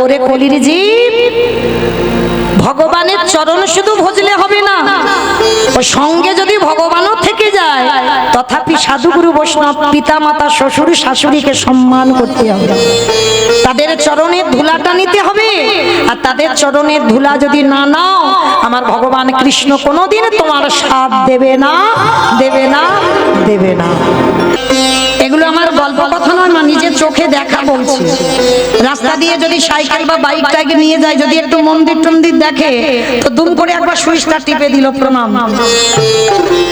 ওরে কলির জীব, ভগবানের চরণ শুধু ভজলে হবে না, ও সঙ্গে যদি ভগবানও থেকে যায়, তথাপি সাধুগুরু বৈষ্ণব পিতা মাতা শ্বশুর শাশুড়িকে সম্মান করতে হবে, তাদের চরণের ধুলাটা নিতে হবে। আর তাদের চরণের ধুলা যদি না নাও, আমার ভগবান কৃষ্ণ কোনোদিন তোমার সাথ দেবে না, দেবে না, দেবে না। এগুলো আমার গল্প কথা নয়, মা নিজের চোখে দেখা বলছি। রাস্তা দিয়ে যদি সাইকেল বা বাইকটাকে নিয়ে যায়, যদি একটু মন্দির টন্দির দেখে, তো দুম করে একবার সুইচটা টিপে দিল, প্রণাম।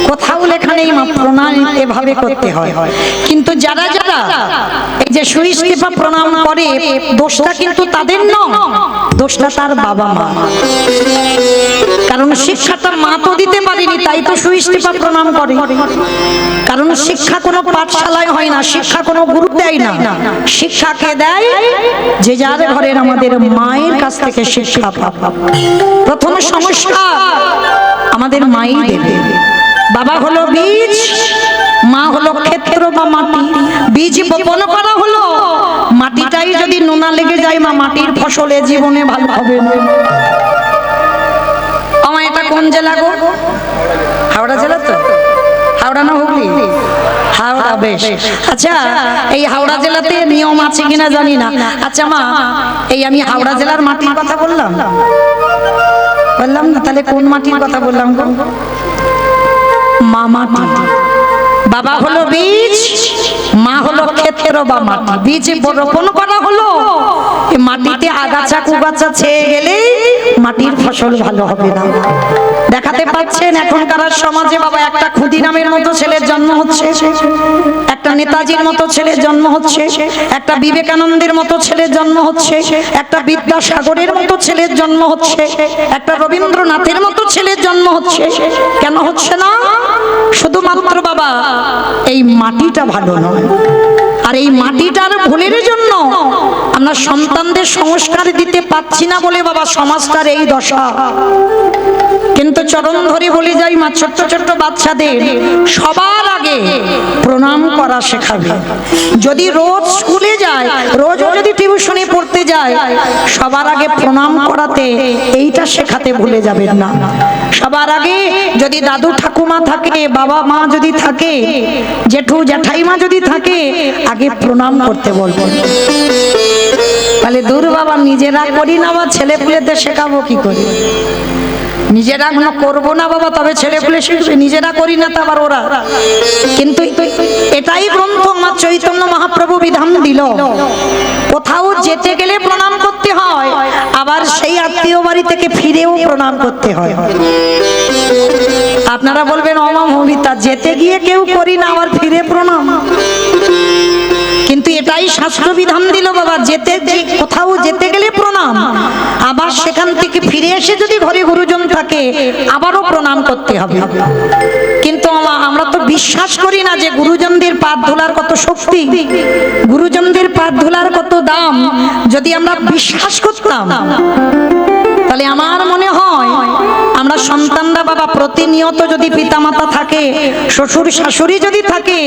কোথাও লেখা নেই মা প্রণাম এভাবে করতে হয়। কিন্তু যারা যারা এই যে সুইচ টিপা প্রণাম করে, দোষটা কিন্তু তাদের নয়, দোষটা তার বাবা মা। কারণ শিক্ষাটা মা তো দিতে পারেনি, তাই তো সুইচ টিপা প্রণাম করে। কারণ শিক্ষা কোনো পাঠশালায় হয় না, শিক্ষা কোনো গুরু দেয় না, শিক্ষাকে দেয় যে যার ঘরের আমাদের মায়ের কাছ থেকে শিক্ষা পাবো। প্রথম সংস্কার আমাদের মাই দেবে। বাবা হলো বীজ, মা হলো ক্ষেত্র বা মাটি। বীজ বপন করা হলো, মাটিটাই যদি নোনা লেগে যায়, মা মাটির ফসলে জীবনে ভালো হবে না। আমার এটা কোন জেলা গো? হাওড়া জেলা তো? হাওড়া না হুগলি? হাওড়া, বেশ। আচ্ছা, এই হাওড়া জেলাতে নিয়ম আছে কিনা জানি না। আচ্ছা মা, এই আমি হাওড়া জেলার মাটির কথা বললাম না, তাহলে কোন মাটির কথা বললাম গো? মা মাটি। বাবা হলো বীজ, মা হলো ক্ষেত্র বা মাটি। বীজ রোপণ করা হলো, মাটিতে আগাছা কুগাছা ছেয়ে গেলে মাটির ফসল ভালো হবে না। দেখাতে পাচ্ছেন এখনকার সমাজে বাবা, একটা ক্ষুদিরামের মতো ছেলের জন্ম হচ্ছে, একটা নেতাজির মতো ছেলের জন্ম হচ্ছে, একটা বিবেকানন্দের মতো ছেলের জন্ম হচ্ছে, একটা বিদ্যাসাগরের মতো ছেলের জন্ম হচ্ছে, একটা রবীন্দ্রনাথের মতো ছেলের জন্ম হচ্ছে। কেন হচ্ছে না? শুধুমাত্র বাবা এই মাটিটা ভালো নয়। আর এই মাটিটার ভুলের জন্য আমরা সন্তানদের সংস্কার দিতে পাচ্ছি না বলে বাবা সমাজটার এই দশা। কিন্তু চরণ ধরে বলে যাই মা, ছোট্ট ছোট্ট বাচ্চাদের সবার আগে প্রণাম করা শেখাবে। যদি রোজ স্কুলে যায়, রোজ যদি টিউশনে পড়তে যায়, সবার আগে প্রণাম করাতে এইটা শেখাতে ভুলে যাবেন না। সবার আগে যদি দাদু ঠাকুমা থাকে, বাবা মা যদি থাকে, জেঠু জ্যাঠাইমা যদি থাকে, আগে প্রণাম করতে বলবেন। তাহলে দূর বাবা, নিজেরা করি না বা ছেলে পুলেদের শেখাবো কি করে? নিজেরা করবো না বাবা, তবে ছেলে পুলে শিখবে। নিজেরা করি না, তা আবার ওরা। কিন্তু এটাই গ্রন্থ আমার চৈতন্য মহাপ্রভু বিধান দিল, কোথাও যেতে গেলে প্রণাম করতে হয়, আবার সেই আত্মীয় বাড়ি থেকে ফিরেও প্রণাম করতে হয়। আপনারা বলবেন অমা মমিতা, যেতে গিয়ে কেউ করি না, আবার ফিরে প্রণাম। কিন্তু এটাই শাস্ত্র বিধান দিল বাবা, কোথাও যেতে গেলে প্রণাম, আবার সেখান থেকে ফিরে এসে যদি ঘরে গুরুজন থাকে আবারও প্রণাম করতে হবে। কিন্তু আমরা তো বিশ্বাস করি না যে গুরুজনদের পাদ ধুলার কত শক্তি, গুরুজনদের পাদ ধুলার কত দাম। যদি আমরা বিশ্বাস করতাম, তাহলে আমার মনে হয় আমরা সন্তানরা বাবা প্রতিনিয়ত যদি পিতামাতা থাকে, শ্বশুর শাশুড়ি যদি থাকে,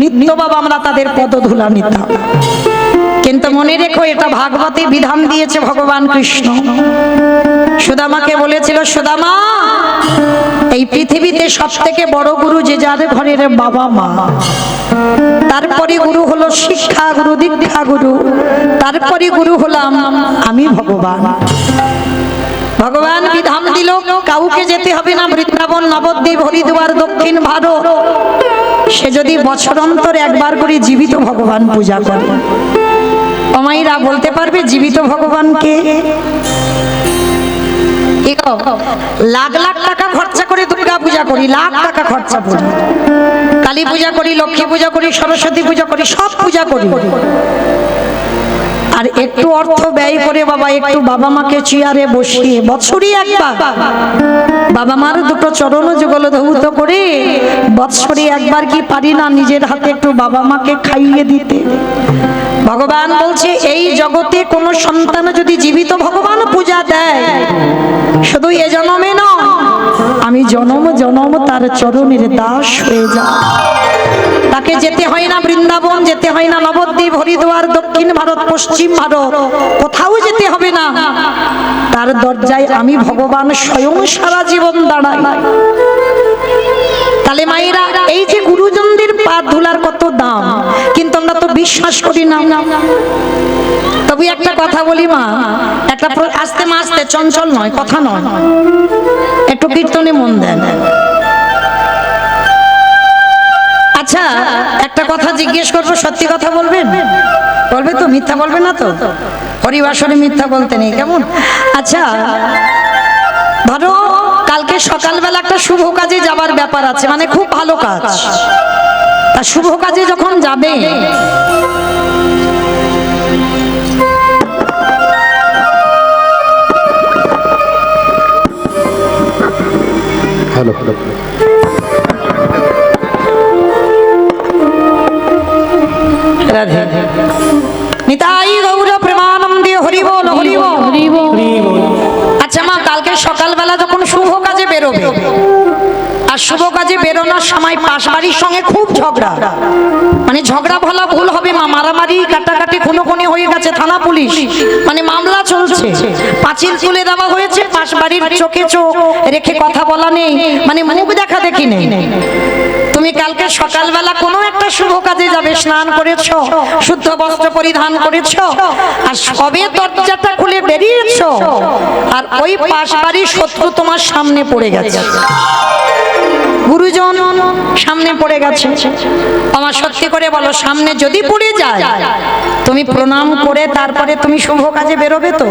নিত্য বাবা আমরা তাদের পদধূলা নিতাম। কিন্তু মনে রেখো, এটা ভাগবতে বিধান দিয়েছে ভগবান কৃষ্ণ। সুদামাকে বলেছিল, সুদামা, এই পৃথিবীতে সব থেকে বড় গুরু যে যার ঘরের বাবা মা। তারপরে গুরু হলো শিক্ষা গুরু, দীক্ষা গুরু, তারপরে গুরু হলাম আমি ভগবান। ভগবান বিধান দিল, কাউকে যেতে হবে না বৃন্দাবন, নবদ্বীপ, হরিদ্বার, দক্ষিণ ভারত। সে যদি বছর অন্তর একবার করে জীবিত ভগবান পূজা করে। অমাইরা বলতে পারবে জীবিত ভগবানকে? লাখ লাখ টাকা খরচা করে দুর্গা পূজা করি, লাখ টাকা খরচা করি, কালী পূজা করি, লক্ষ্মী পূজা করি, সরস্বতী পূজা করি, সব পূজা করি। আর একটু অর্থ ব্যয় করে বাবা একটু বাবা মাকে চেয়ারে বসিয়ে বৎসরে একবার বাবা মার দুটো চরণ যুগল ধৌত করে বৎসরে একবার কি পারি না নিজের হাতে একটু বাবা মাকে খাইয়ে দিতে? ভগবান বলছে, এই জগতে কোন সন্তান যদি জীবিত ভগবান পূজা দেয়, শুধু এ জন্মে নয়, আমি জনম জনম তার চরণের দাস হয়ে যাই। তাকে যেতে হয় না বৃন্দাবন, যেতে হয় না নবদ্বীপ, হরিদ্বার, দক্ষিণ ভারত, পশ্চিম ভারত, কোথাও যেতে হবে না। তার দরজায় আমি ভগবান স্বয়ং সারা জীবন দাঁড়াই। তাহলে মায়েরা, এই যে গুরুজনদের পা ধুলার কত দাম, কিন্তু আমরা তো বিশ্বাস করি না। তবে একটা কথা বলি মা, একটা আস্তে মা, আস্তে, চঞ্চল নয়, কথা নয়, একটু কীর্তনে মন দেন। আচ্ছা, একটা কথা জিজ্ঞেস করবো, সত্যি কথা বলবেন? বলবে তো? মিথ্যা বলবে না তো? হরিবাসরে মিথ্যা বলতে নেই, কেমন? আচ্ছা, ধরো কালকে সকালবেলা একটা শুভ কাজে যাবার ব্যাপার আছে, মানে খুব ভালো কাজ। তা শুভ কাজে যখন যাবে, হ্যালো, রাধে নিতাই গৌর প্রেমানন্দে, হরি বল, হরি বল, হরি বল। আচ্ছা মা, কালকে সকালবেলা যখন শুভ কাজে বেরোবে, আর শুভ কাজে বেরোনোর সময় পাশ বাড়ির সঙ্গে খুব ঝগড়া, মানে ঝগড়া বলা ভুল হবে মা, মারামারি কাটাকাটি খুনোখুনি হয়ে গেছে, থানা পুলিশ মানে মামলা চলছে, পাঁচিল তুলে দেওয়া হয়েছে, পাশ বাড়ির চোখে চোখ রেখে কথা বলা নেই, মানে মুখ দেখা দেখি নেই। তুমি কালকে সকালবেলা কোনো একটা শুভ কাজে যাবে, স্নান করেছো, শুদ্ধ বস্ত্র পরিধান করেছো, আর সবে দরজাটা খুলে বেরিয়েছো, আর ওই পাশ বাড়ির শত্রু তোমার সামনে পড়ে গেছে, গুরুজন সামনে পড়ে গেছে। আমার সত্যি করে বলো, সামনে যদি পড়ে যায়, তুমি প্রণাম করে তারপরে তুমি শুভ কাজে বেরোবে তো?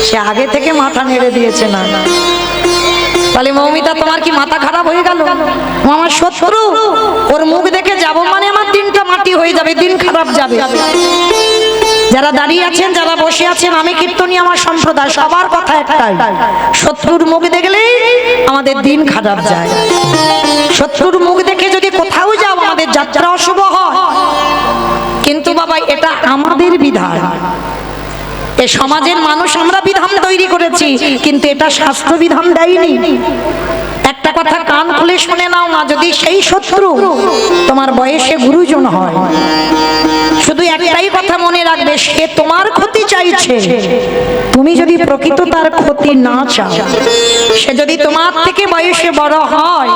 সে আগে থেকে মাথা নেড়ে দিয়েছে না? তাহলে মৌমিতা, তোমার কি মাথা খারাপ হয়ে গেল? আমার শত্রু, ওর মুখ দেখে যাব মানে আমার দিনটা মাটি হয়ে যাবে, দিন খারাপ যাবে। যারা দাঁড়িয়ে আছেন, যারা বসে আছেন, আমি কীর্তনী, আমার সম্প্রদায়, সবার কথা একটাই, শত্রুর মুখ দেখলেই আমাদের দিন খারাপ যায়। শত্রুর মুখ দেখে যদি কোথাও যাও, আমাদের যাত্রা অশুভ হয়। কিন্তু বাবা, এটা আমাদের বিধান, এ সমাজের মানুষ আমরা বিধান তৈরি করেছি, কিন্তু এটা শাস্ত্র বিধান দেয়নি। একটা কথা কান খুলে শুনে নাও না, যদি সেই শত্রু তোমার বয়সে গুরুজন হয়, শুধু একটাই কথা মনে রাখবে, সে তোমার ক্ষতি চাইছে। তুমি যদি প্রকৃত তার ক্ষতি না চাও, সে যদি তোমার থেকে বয়সে বড় হয়,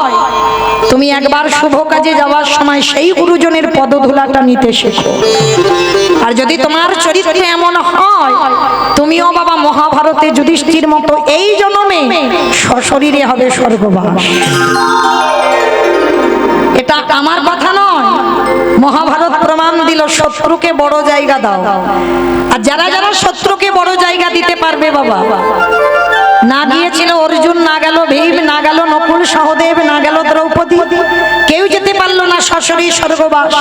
তুমি একবার শুভ কাজে যাওয়ার সময় সেই গুরুজনের পদধূলাটা নিতে শেখো। আর যদি তোমার চরিত্র এমন হয়, তুমিও বাবা মহাভারতে যুধিষ্ঠির মতো এই জন্মে সশরীরে হবে স্বর্গবাস। এটা আমার কথা নয়, মহাভারত প্রমাণ দিল, শত্রুকে বড় জায়গা দাও। আর যারা যারা শত্রুকে বড় জায়গা দিতে পারবে বাবা, না গিয়েছিল অর্জুন, না গেল ভীম, না গেল নকুল সহদেব, না গেল দ্রৌপদী, কেউ যেতে পারলো না সশরীর স্বর্গবাস,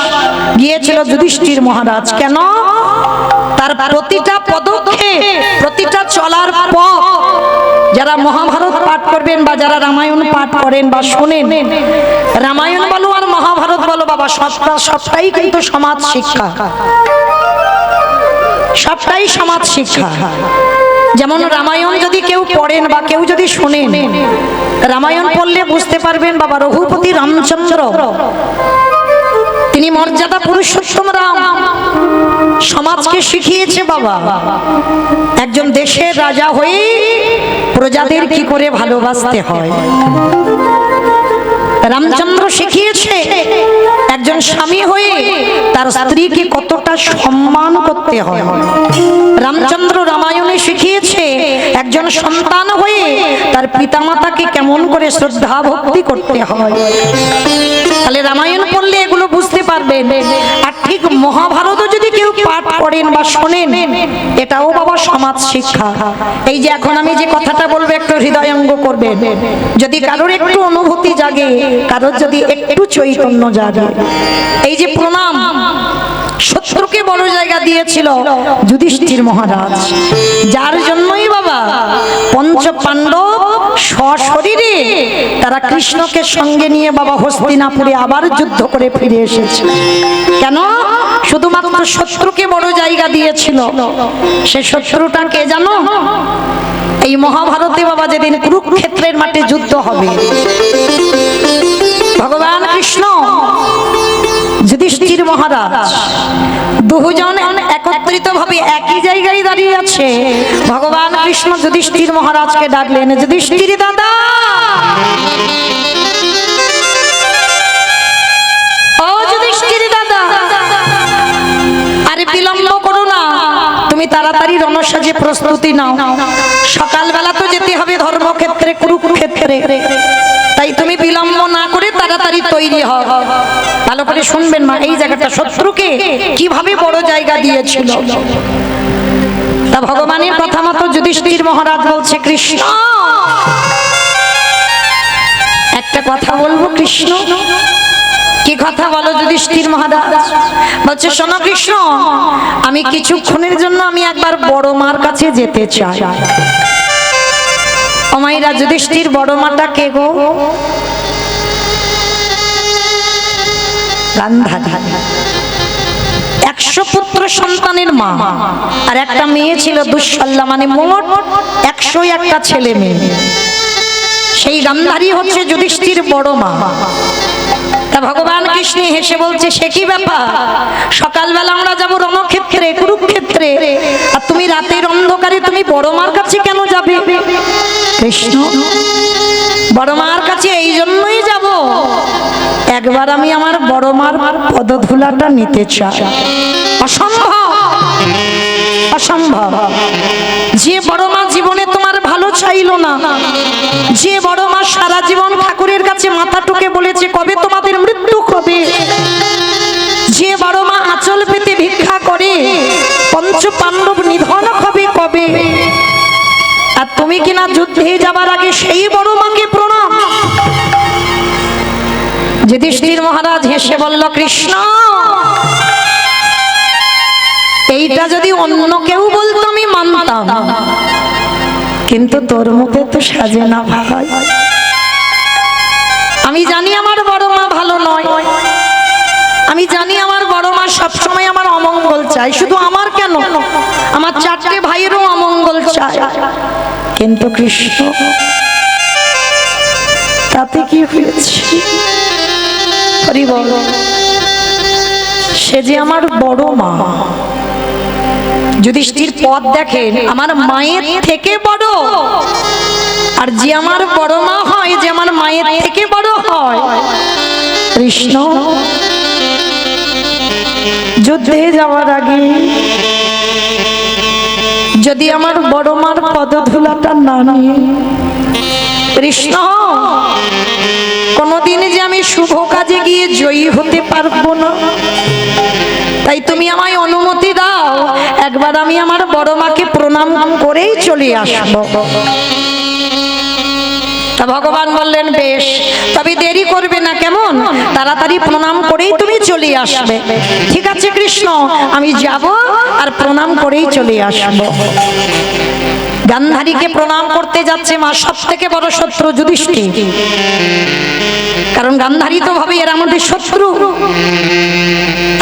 গিয়েছিল যুধিষ্ঠির মহারাজ। কেন? তার প্রতিটা পদক্ষেপ, প্রতিটা চলার পথ, যারা মহাভারত পাঠ করবেন বা যারা রামায়ণ পাঠ করেন বা শোনেন, রামায়ণ বলো আর মহাভারত বলো বাবা, সবটাই কিন্তু সমাজ শিক্ষা, সবটাই সমাজ শিক্ষা। যেমন রামায়ণ যদি কেউ পড়েন বা কেউ যদি শোনেন, রামায়ণ পড়লে বুঝতে পারবেন বাবা, রঘুপতি রামচন্দ্র, তিনি মর্যাদা পুরুষোত্তম রাম, সমাজকে শিখিয়েছে বাবা, একজন দেশের রাজা হয়ে প্রজাদের কি করে ভালোবাসতে হয়। রামচন্দ্র শিখিয়েছে একজন স্বামী হয়ে তার স্ত্রীকে কতটা সম্মান করতে হয়। রামচন্দ্র রামায়ণে শিখিয়েছে একজন সন্তান হয়ে তার পিতামাতাকে কেমন করে শ্রদ্ধা ভক্তি করতে হয়। তাহলে রামায়ণ পড়লে এগুলো বুঝতে পারবেন। আর ঠিক মহাভারত যদি কেউ পাঠ করেন বা শোনেন, এটাও বাবা সমাজ শিক্ষা। এই যে এখন আমি যে কথাটা বলবো, একটু হৃদয়ঙ্গ করবেন। যদি কারোর একটু অনুভূতি জাগে, কারোর যদি একটু চৈতন্য জাগে, এই যে প্রণাম, শত্রুকে বড় জায়গা দিয়েছিল যুধিষ্ঠির মহারাজ, যার জন্যই বাবা পঞ্চ পাণ্ডব সশরীরে তারা কৃষ্ণকে সঙ্গে নিয়ে বাবা হস্তিনাপুরে আবার যুদ্ধ করে ফিরে এসেছে। কেন? শুধুমাত্র শত্রুকে বড় জায়গা দিয়েছিল। সে শত্রুটা কে জানো? এই মহাভারতে বাবা যেদিন কুরুক্ষেত্রের মাঠে যুদ্ধ হবে, ভগবান কৃষ্ণ যুধিষ্ঠির মহারাজ দুজন একত্রিত ভাবে একই জায়গায় দাঁড়িয়ে আছে। ভগবান কৃষ্ণ যুধিষ্ঠির মহারাজকে ডাকলেন, যুধিষ্ঠির দাদা, ও যুধিষ্ঠির দাদা, আরে বিলম্ব করো না, তুমি তাড়াতাড়ি রণসাজে প্রস্তুতি নাও। সকালবেলা তো যেতে হবে ধর্মক্ষেত্রে, কুরুক্ষেত্রে, তাই তুমি বিলম্ব না করে তাড়াতাড়ি তৈরি হও। ভালো করে শুনবেন মা, এই জায়গাটা শত্রুকে কিভাবে বড় জায়গা দিয়েছিল। তা ভগবানের কথা মতো যুধিষ্ঠির মহারাজ বলছে, কৃষ্ণ একটা কথা বলবো কৃষ্ণ। কি কথা বলো যুধিষ্ঠির মহারাজ? বলছে, শোনো কৃষ্ণ, আমি কিছুক্ষণের জন্য আমি একবার বড় মার কাছে যেতে চাই। ও মাইরা, যুধিষ্ঠির বড় মাটা কে গো? গান্ধারী। 100 পুত্র সন্তানের মা, আর একটা মেয়ে ছিল দুঃশল্যা, মানে মোট 101টা ছেলে মেয়ে। সেই গান্ধারী হচ্ছে যুধিষ্ঠির বড় মা। তা ভগবান কৃষ্ণ হেসে বলছে, সে কি ব্যাপার? সকালবেলা আমরা যাবো রণক্ষেত্রে, কুরুক্ষেত্রে, আর তুমি রাতের অন্ধকারে তুমি বড় মার কাছে কেন যাবে? কৃষ্ণ, বড় মার কাছে এই জন্যই যাব, একবার আমি আমার বড় মার পদধূলাটা নিতে চাই। অসম্ভব, অসম্ভব। যে বড় মা জীবনে তোমার ভালো চাইলো না, যে বড় মা সারা জীবন ঠাকুরের কাছে মাথা টুকে বলেছে কবে তোমাদের মৃত্যু হবে, যে বড় মা আঁচল পেতে ভিক্ষা করে পঞ্চ পাণ্ডব নিধন হবে কবে, আর তুমি কিনা যুদ্ধে যাবার আগে সেই বড় মাকে প্রণাম। যুধিষ্ঠির মহারাজ হেসে বলল, কৃষ্ণ, এইটা যদি অন্য কেউ বলতো আমি মানতাম, কিন্তু তোর মুখে তো সাজে না ভাই। আমি জানি আমার বড় মা ভালো নয়, আমি জানি আমার বড় মা সবসময় আমার অমঙ্গল চাই। শুধু আমার কেন, আমার 4টে ভাইয়েরও অমঙ্গল চাই। কিন্তু কৃষ্ণ, তাতে কি হয়েছে? হরি বল। সে যে আমার বড় মা। যুধিষ্ঠির পদ দেখেন, আমার মায়ের থেকে বড়, আর যে আমার বড় মা হয়, যে আমার মায়ের থেকে বড় হয়, কৃষ্ণ যুদ্ধে যাওয়ার আগে যদি আমার বড় মার পদধূলাটা না নিয়ে, কৃষ্ণ কোনদিন যে আমি শুভ কাজে গিয়ে জয়ী হতে পারবো না। তাই তুমি আমায় অনুমতি দাও, একবার আমি আমার বড় মাকে প্রণাম করেই চলে আসবো। তা ভগবান বললেন, বেশ, তবে দেরি করবে না, কেমন? তাড়াতাড়ি প্রণাম করেই তুমি চলে আসবে। ঠিক আছে কৃষ্ণ, আমি যাব আর প্রণাম করেই চলে আসবো। গান্ধারীকে প্রণাম করতে যাচ্ছে মা, সব থেকে বড় শত্রু যুধিষ্ঠির। কারণ গান্ধারী তো ভাবে এরা আমাদের শত্রু।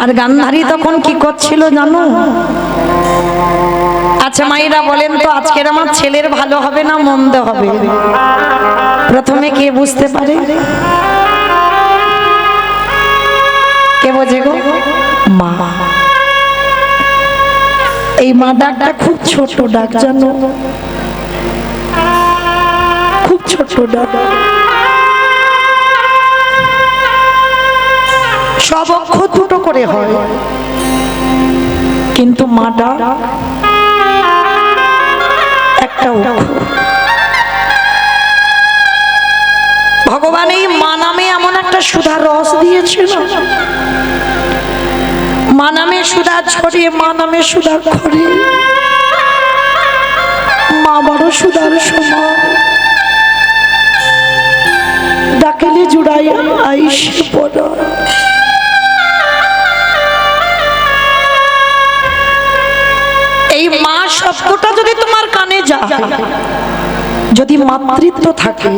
আর গান্ধারী তখন কি করছিল জানো? আচ্ছা মায়েরা বলেন তো, আজকের আমার ছেলের ভালো হবে না মন্দ হবে, প্রথমে কে বুঝতে পারে? কে বোঝে গো? মা। এই মা ডাকটা খুব ছোট ডাক, জানো, খুব ছোট ডাক। সব অক্ষর দুটো করে হয়, কিন্তু মা ডাক একটা অক্ষর। ভগবান এই মা নামে এমন একটা সুধার রস দিয়েছিল, মা নামে সুধা ছড়িয়ে, মা নামে সুধা খড়ে, মা বড় সুধার সমান। ডাকিলে জুড়াই আইসে পড়া। এই মা শব্দটা যদি তোমার কানে যায়, যদি মাতৃত্ব থাকে,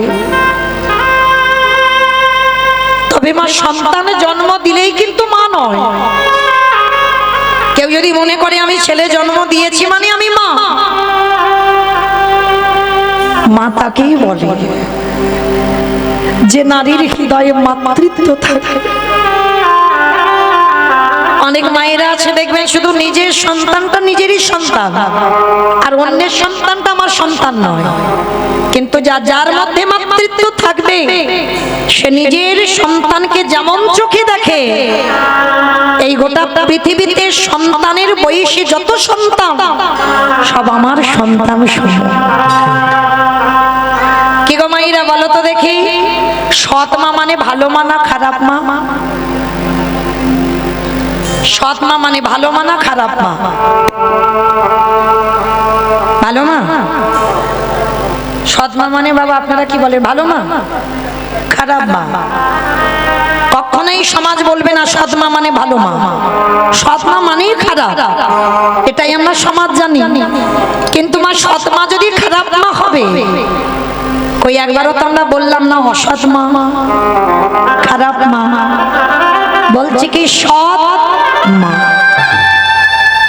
তবে মা সন্তান জন্ম দিলেই কিন্তু মা নয়। কেউ যদি মনে করে আমি ছেলে জন্ম দিয়েছি মানে আমি মা, মা তাকেই বলে যে নারীর হৃদয়ে মাতৃত্ব থাকে। অনেক মায়েরা আছে দেখবেন শুধু নিজের সন্তানটা নিজেরই সন্তান, আর অন্যের সন্তানটা আমার সন্তান নয়। কিন্তু যার মধ্যে মাতৃত্ব থাকবে সে নিজের সন্তানকে যেমন চোখে দেখে, এই গোটা পৃথিবীতে সন্তানের বয়সী যত সন্তান সব আমার সন্তান সমান। কি গো মাইরা বলো তো দেখি, সৎ মা মানে ভালো মা না খারাপ মা? সৎ মা মানে ভালো মা না খারাপ মা? ভালো মা। সৎ মা মানে বাবা আপনারা কি বলেন, ভালো মা খারাপ মা? কখনোই সমাজ বলবে না সৎ মা মানে ভালো মা, সৎ মা মানেই খারাপ, এটাই আমরা সমাজ জানি। কিন্তু মা সৎ মা যদি খারাপ মা হবে, কই একবারও তো আমরা বললাম না অসৎ মা খারাপ মা, বলছি কি সৎ মা।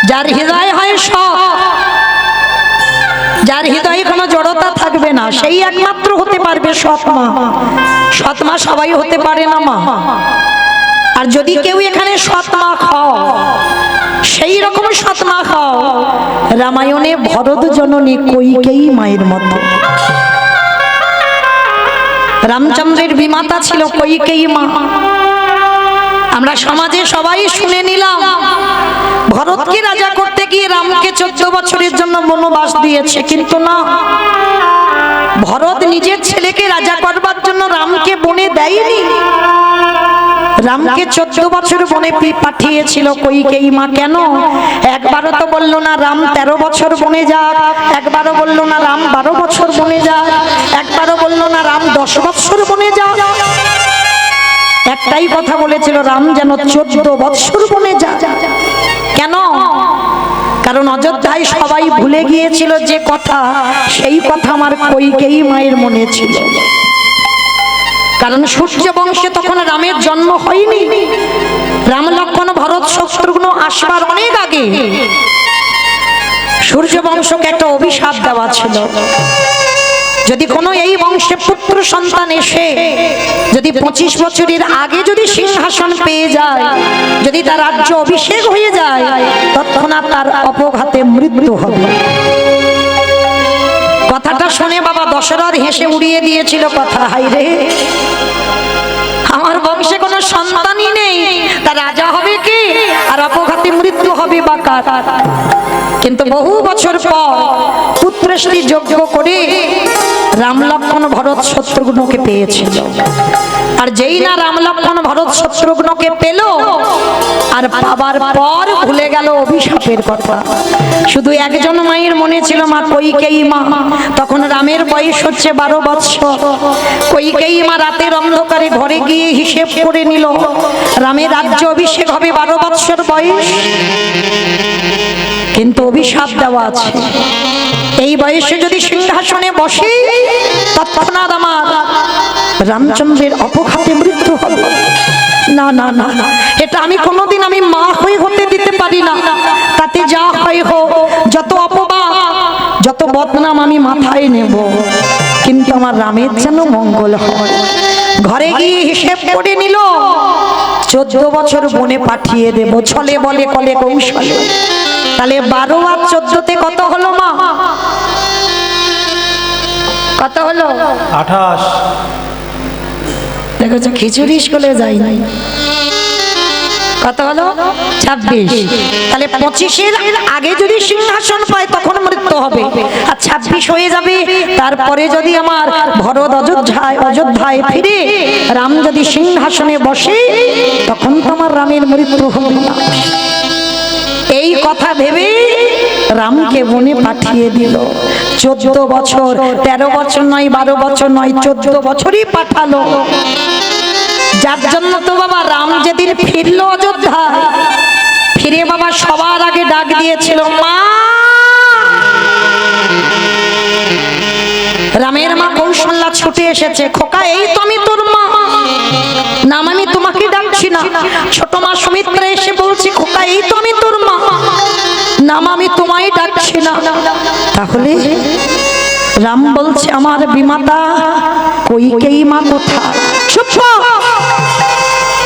যার হৃদয় হয় সৎ, যার হৃদয়ে কোনো জড়তা থাকবে না, সেই একমাত্র হতে পারবে সৎ মা। সৎ মা সবাই হতে পারে না মা। আর যদি কেউ এখানে সৎ মা খাও, সেই রকম সৎ মা খাও রামায়ণে ভরত জননী কইকেয়ী মায়ের মতো। রামচন্দ্রের বিমাতা ছিল কইকেয়ী মা। আমরা সমাজে সবাই শুনে নিলাম ভরতকে রাজা করতে গিয়ে রামকে 14 বছরের জন্য বনবাস দিয়েছে, কিন্তু না, ভরত নিজের ছেলেকে রাজা করবার জন্য রামকে বনে দেয়নি। রামকে 14 বছর বনে পাঠিয়েছিল কইকেয়ী মা। কেন? একবারও তো বললো না রাম 13 বছর বনে যাক, একবারও বললো না রাম 12 বছর বনে যাক, একবারও বললো না রাম 10 বছর বনে যাক। একটাই কথা বলেছিল, রাম যেন 14 বছর বনে যাক। কেন? কারণ অযোধ্যায় সবাই ভুলে গিয়েছিল যে কথা, সেই কথা আমার কইকেয়ী মায়ের মনে ছিল। কারণ সূর্য বংশে তখন রামের জন্ম হয়নি। রাম লক্ষ্মণ ভরত শত্রুঘ্ন আসবার অনেক আগে সূর্য বংশকে একটা অভিশাপ দেওয়া ছিল, যদি কোনো এই বংশে পুত্র সন্তান এসে যদি 25 বছরের আগে যদি সিংহাসন পেয়ে যায়, যদি তার রাজ্য অভিষেক হয়ে যায়, তৎক্ষণাৎ তার অপঘাতে মৃত্যু হবে। কথাটা শুনে বাবা দশরথ হেসে উড়িয়ে দিয়েছিল কথা, হাই রে আমার বংশে কোনো সন্তানই নেই, তা রাজা হবে কি আর অপঘাতে মৃত্যু হবে বা কার? কিন্তু বহু বছর পর পুত্রেষ্টি যজ্ঞ করে রাম লক্ষ্মণ ভরত শত্রুঘ্নকে পেয়েছিল। আর যেই না রাম লক্ষ্মণ ভরত শত্রুঘ্নকে পেল, আর পাবার পর ভুলে গেল অভিশাপের কথা। শুধু একজন মায়ের মনে ছিল, মা কইকেয়ী মা। তখন রামের বয়স হচ্ছে 12 বছর। কইকেয়ী মা রাতের অন্ধকারে ঘরে গিয়ে হিসেব করে নিল, রামের রাজ্য অভিষেক হবে 12 বছর বয়স, কিন্তু অভিশাপ দেওয়া আছে, এই বয়সে যদি সিংহাসনে বসে তৎক্ষণাৎ আমার রামচন্দ্রের অপঘাতে মৃত্যু হবে। না না না, এটা আমি কোনোদিন আমি মা হয়ে হতে দিতে পারি না। তাতে যা হয় হোক, যত অপবাদ যত বদনাম আমি মাথায় নেব, কিন্তু আমার রামের যেন মঙ্গল হয়। ঘরে গিয়ে হিসেব করে নিল, 14 বছর বনে পাঠিয়ে দেব, ছলে বলে কলে কৌশলে। তাহলে 12 আর 14তে কত হলো মা? কত হলো? 28। দেখো যে খিচুড়ি স্কুলে যাই নাই, কত হলো? 26। তাহলে 25-এর আগে যদি সিংহাসন পায় তখন মৃত্যু হবে, আর 26 হয়ে যাবে। তারপরে যদি আমার ভরত অযোধ্যায় ফিরে রাম যদি সিংহাসনে বসে, তখন তো আমার রামের মৃত্যু হবে না। এই কথা ভেবে রামকে বনে পাঠিয়ে দিল। 14 বছর, 13 বছর নয়, 12 বছর নয়, 14 বছরই পাঠালো। যার জন্য তো বাবা রাম যেদিন ফিরল অযোধ্যায়, ফিরে বাবা সবার আগে ডাক দিয়েছিল মা। রামের মা কৌশল্যা ছুটে এসেছে, খোকা এই তো আমি তোর মা। নাম আমি তোমাকে ডাকছি না। ছোট মা সুমিত্রা এসে বলছি, খোকা এই তো আমি তোর মা, নাম আমি তোমায় ডাকছি না। তাহলে রাম বলছে, আমার বিমাতা কইকেয়ী মা কোথায়? চুপ কর,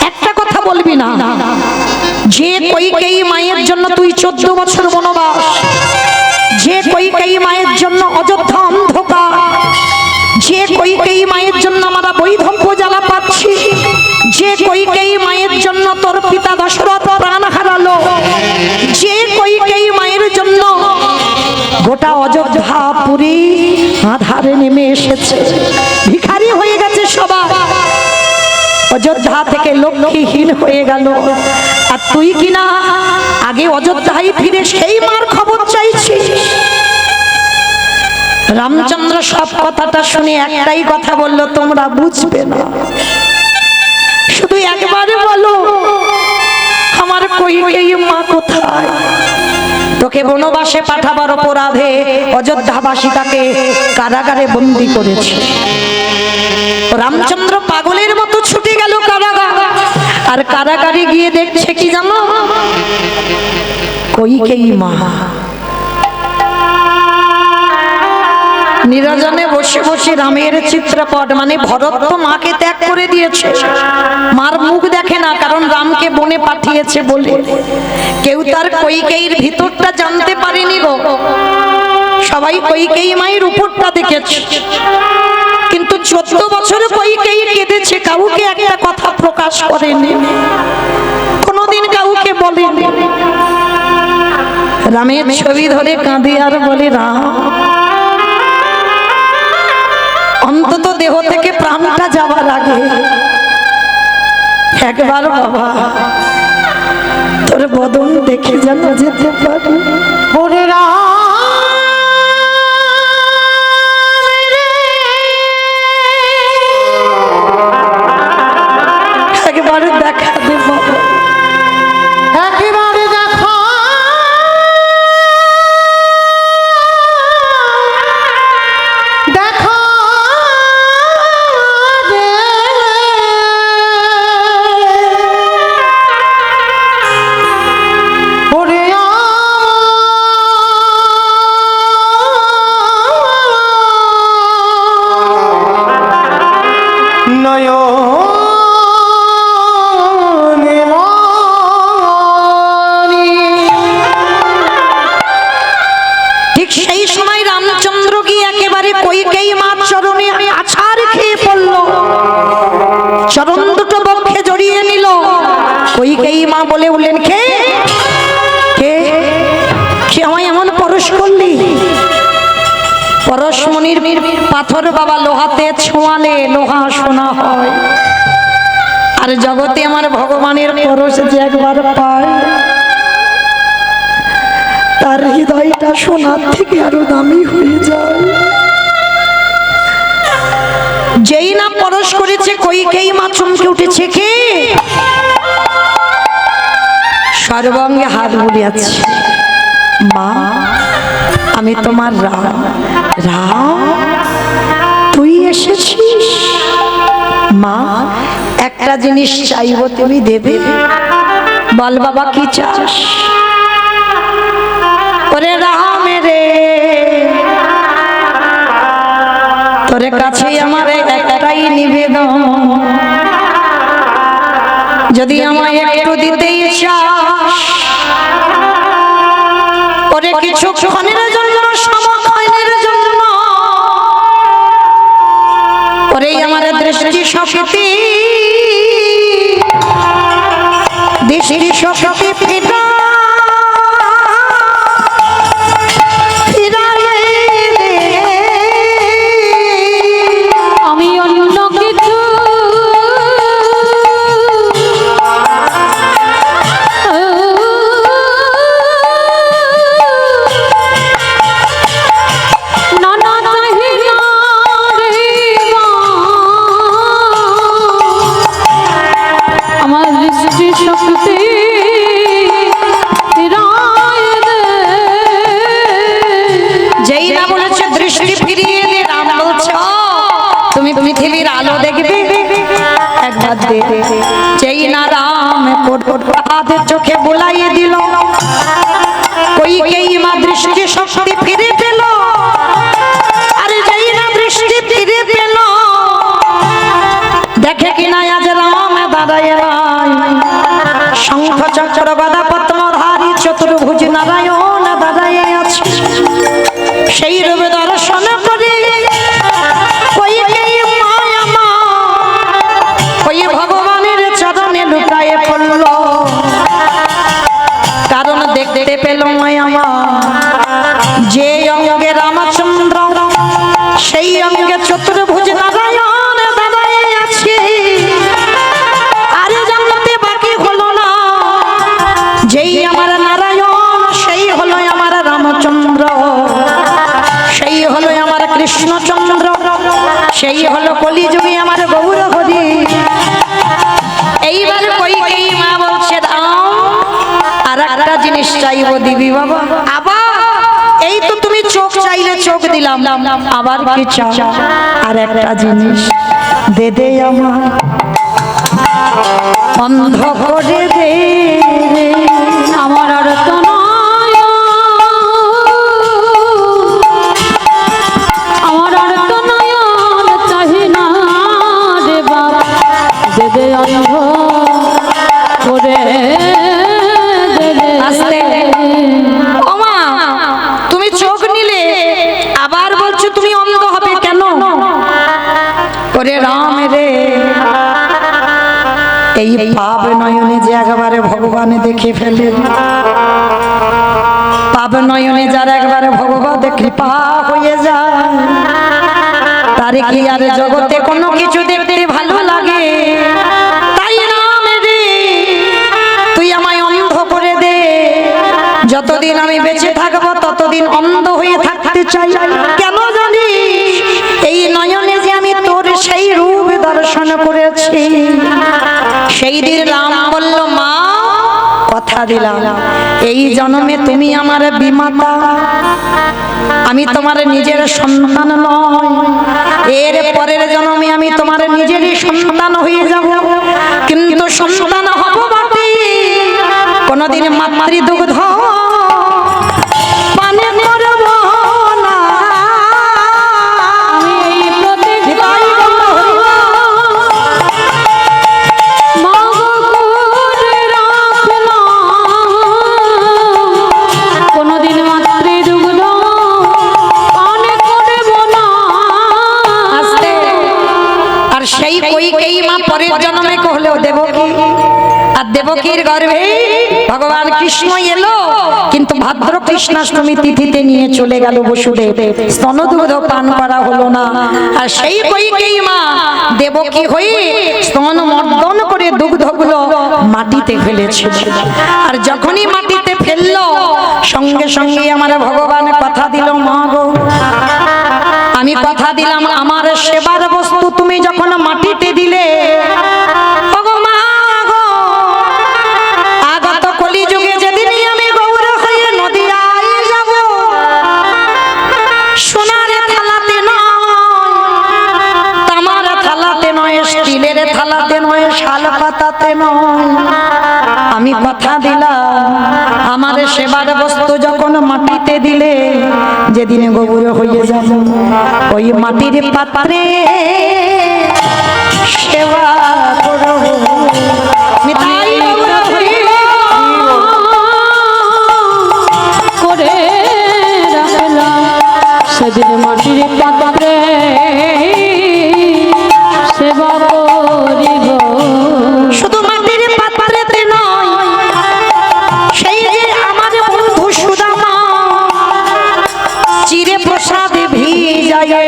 একটা কথা বলবি না। যে কইকেয়ী মায়ের জন্য তুই 14 বছর বনবাস, যে কইকেয়ী মায়ের জন্য অযোধ্যা অন্ধকার, যে কইকেয়ী মায়ের জন্য আমরা বৈধব্য জ্বালা পাচ্ছি, যে কইকেয়ী মায়ের জন্য তোর পিতা দশরথ প্রাণ হারালো, যে কইকেয়ী মায়ের জন্য গোটা অযোধ্যা পুরী আধারে নেমে এসেছে, ভিখারি হয়ে গেছে সবাই, অযোধ্যা থেকে লক্ষ্মীহীন হয়ে গেল। আর তুই কিনা আগে অযোধ্যায় ফিরে সেই মার খবর চাইছিস। রামচন্দ্র সব কথাটা শুনে একটাই কথা বলল, তোমরা বুঝবে না, শুধু একবারে বলো আমার কইকেয়ী মা কোথায়? তোকে বনবাসে পাঠাবার অপরাধে অযোধ্যাবাসী তাকে কারাগারে বন্দী করেছে। রামচন্দ্র পাগলের মতো ছুটে গেল কারাগার, আর কারাগারে গিয়ে দেখছে কি জানো? কইকেয়ী মা নিরজনে বসে বসে রামের চিত্রপট, মানে ভরত তো মাকে ত্যাগ করে দিয়েছে, মার মুখ দেখে না, কারণ রামকে বনে পাঠিয়েছে বলে। কেউ তার কইকেয়ীর ভিতরটা জানতে পারেনি গো, সবাই কইকেয়ী মায়ের উপরটা দেখেছে। কিন্তু 14 বছর কইকেয়ী কেঁদেছে, কাউকে একটা কথা প্রকাশ করেনি, কোনোদিন কাউকে বলেনি। রামের ছবি ধরে কাঁদে আর বলে, রাম অন্তত দেহ থেকে প্রাণটা যাবার আগে একবার বাবা তোর বদন দেখে যেন যেতে পারি। ওরে একবার দেখা দে বাবা, একেবারে দেখা দেখা কইকেয়ী মা বলে উঠলেন, কে কে কে আমায় এমন পরশ করলি? পরশমণির পাথর বাবা লোহাতে ছোঁয়ালে লোহা সোনা হয়, আর জগতে আমার ভগবানের পরশ যে একবার পায় তার হৃদয়টা সোনার থেকে আরো দামি হয়ে যায়। যেই না পরশ করেছে কইকেয়ী মা চমকে উঠেছে, কে? সর্বাঙ্গে হাত বুলিয়েছে, মা আমি তোমার রাম। রাম তুই এসেছিস? মা একটা জিনিস চাইবো, তুমি দেবে? বল বাবা কি চাস? ওরে রাম রে, তোর কাছে আমার একটাই নিবেদন, যদি আমায় একটু দিতেই চাস, ওরে কিছুক্ষণের জন্য সমক্ষণের জন্য, ওরে আমার দৃষ্টি শক্তি দৃষ্টি শক্তি ফিরা আমি অন্য কিছু আমার দৃষ্টি শক্তি ভাতের চোখে বুলাইয়ে দিল। কইকেয়ী মা দৃষ্টি শক্তি ফিরে পেল। আরে যেই না দৃষ্টি ফিরে পেল, দেখে কিনা আজ রাম দাঁড়ায় নাই। শঙ্খ চক্র গদা পদ্মধারী চতুর্ভুজ নারায়ণ দাঁড়ায় আছে। সেই রূপে দর্শন করে কইকেয়ী মা আমার ওই ভগবানের চরণে লুকায়ে পড়ল। কারণ দেখতে পেল আমার যে অঙ্গে রামচন্দ্র, সেই অঙ্গে চতুর্ভুজ নারায়ণ দাঁড়ায় আছে। আরে জানতে বাকি হলো না, যেই আমার নারায়ণ সেই হলো আমার রামচন্দ্র, সেই হলো আমার কৃষ্ণচন্দ্র, সেই হলো কলিযুগে আমার গৌর হরি। এইবার কইকেয়ী মা বলছে দাও, আর একটা জিনিস চাইবো দিবি বাবা। আবার এই তো তুমি চোখ চাইলে চোখ দিলাম, আবার কি চাও? আর একটা জিনিস দে দে আমার, অন্ধ করে দে আমার আর তো নয়, আমার আর তো নয়ন চাহি না রে বাবা, দে দে অন্ধ করে দে দে। আস্তে ও মা, তুমি চোখ নিলে আবার বলছো তুমি অন্ধ হবে কেন? ওরে রাম রে, এই পাপ নয়নে যে একবারে ভগবান দেখে ফেলে, পাপ নয়নে যার একবারে ভগবান কৃপা হয়ে যায়, তারে কি আর জগতে কোনো কিছু দেখতে ভালো লাগে? তাই রাম রে, তুই আমায় অন্ধ করে দে। যতদিন আমি বেঁচে থাকবো ততদিন অন্ধ হয়ে থাকতে চাই। কেন জানিস? এই নয়নে যে আমি তোর সেই রূপ দর্শন করেছি। সেই দিন রাম বলল মা, কথা দিলাম এই জন্মে তুমি আমার বিমাতা, আমি তোমার নিজের সন্তান নয়। এর পরের জন্মে আমি তোমার নিজেরই সন্তান হয়ে যাব, কিন্তু সন্তান হব বটে, কোনদিন মাতৃদুগ্ধ পানে করব না। আমি এই প্রতিজ্ঞা মা গো করে রাখলাম, কোনদিন মাতৃদুগ্ধ পান করব না। আস্তে। আর সেই কইকেয়ী মা পরের জন্মে কহলেও দেবকী, আর দেবকীর গর্ভে ভগবান কৃষ্ণ এলো, কিন্তু ভাদ্র কৃষ্ণাষ্টমী তিথিতে নিয়ে চলে গেল বসুদেব, স্তনদুগ্ধ পান করা হলো না। আর সেই কইকেয়ী মা দেবকী হয়ে স্তন মর্দন করে দুগ্ধগুলো মাটিতে ফেলেছিল। আর যখনই মাটিতে ফেললো, সঙ্গে সঙ্গে আমার ভগবান কথা দিল মা গো, আমি কথা দিলাম আমার সেবার বস্তু তুমি যখন মাটিতে দিলে, ওগো মা গো, আগত কলিযুগে যেদিনই আমি গৌর হয়ে নদিয়ায় যাব, সোনার থালাতে নয়, তামার থালাতে নয়, স্টিলের থালাতে নয়, শাল পাতাতে নয়, আমি কথা দিলাম আমার সেবার বস্তু যখন মাটিতে দিলে, যেদিন গৌর হয়ে যাব, ওই মাটির পাত্রে সেবা করব। নিতাই গৌর হইল করে রাখলাম, সেদিন মাটির পাত্রে সেবা করিব। শুধু মাটির পাত্রেতে নয়, সেই যে আমার বন্ধু সুদামা চিরে প্রসাদ ভিজায়ে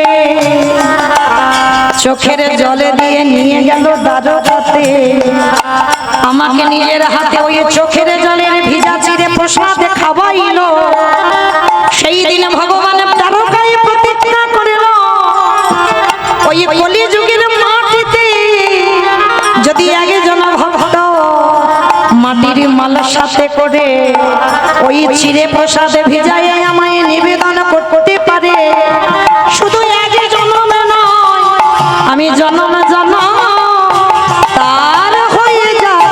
চোখের জলে দিয়ে নিয়ে গেল দ্বারকাতে, আমাকে নিজের হাতে ওই চোখের জলের ভিজা চিরে প্রসাদ খাওয়াইলো। সেই দিন ভগবান দ্বারকায় প্রতিজ্ঞা করিল, ওই কলিযুগের মাটিতে যদি একজন ভক্ত মাটির মালার সাথে করে ওই চিরে প্রসাদ ভিজায় আমায় নিবেদন করতে পারে, শুধু এক জন্মে নয়, আমি জন্ম জন্ম তার হয়ে যায়।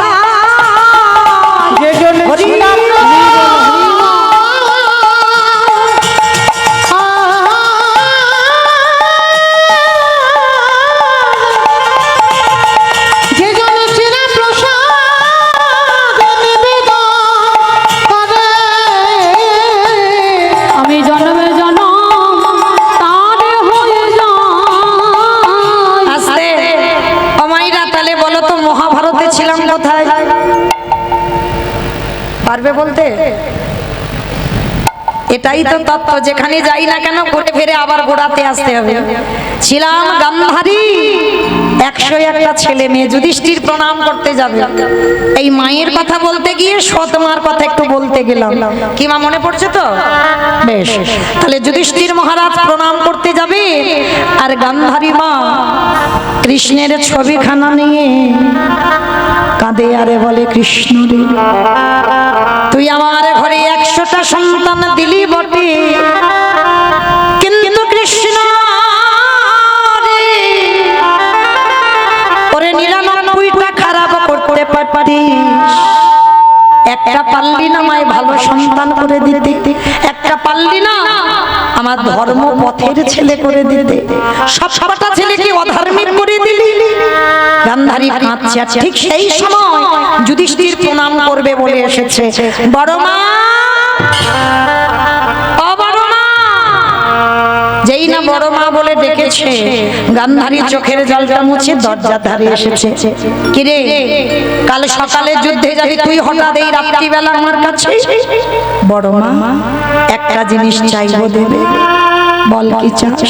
লাগবে বলতে? এটাই তো তত্ত্ব, যেখানে যাই না কেন ঘুরে ফিরে আবার গোড়াতে আসতে হবে। ছিলাম গান্ধারী, 101টা ছেলে মেয়ে যুধিষ্ঠির প্রণাম করতে যাবে। এই মায়ের কথা বলতে গিয়ে সৎ মার কথা একটু বলতে গেলাম। কি মা মনে পড়ছে তো? বেশ, তাহলে যুধিষ্ঠির মহারাজ প্রণাম করতে যাবে, আর গান্ধারী মা কৃষ্ণের ছবিখানা নিয়ে কাঁদে আরে বলে, কৃষ্ণ রে, তুই আমার ঘরে 100টা সন্তান দিলি বটে, কিন্তু কৃষ্ণ রে, ওরে 99টা খারাপ করতে পারতিস, একটা পারলি না মায় ভালো সন্তান করে দিতে, একটা পারলি না আমার ধর্ম পথের ছেলে করে দিতে, সবটা ছেলেকে অধার্মিক করে দিলি। গান্ধারী কাঁদছে। ঠিক সেই সময় যুধিষ্ঠির প্রণাম করবে বলে এসেছে। বড় মা, ও বড় মা, যেই না বড় মা বলে ডেকেছে, গান্ধারী চোখের জলটা মুছে দরজার ধারে এসেছে। কিরে, কাল সকালে যুদ্ধে যাবি তুই, হঠাৎ এই রাত্রিবেলা আমার কাছে? বড় মা, একটা জিনিস চাইবো, দেবে? বল কি চাস?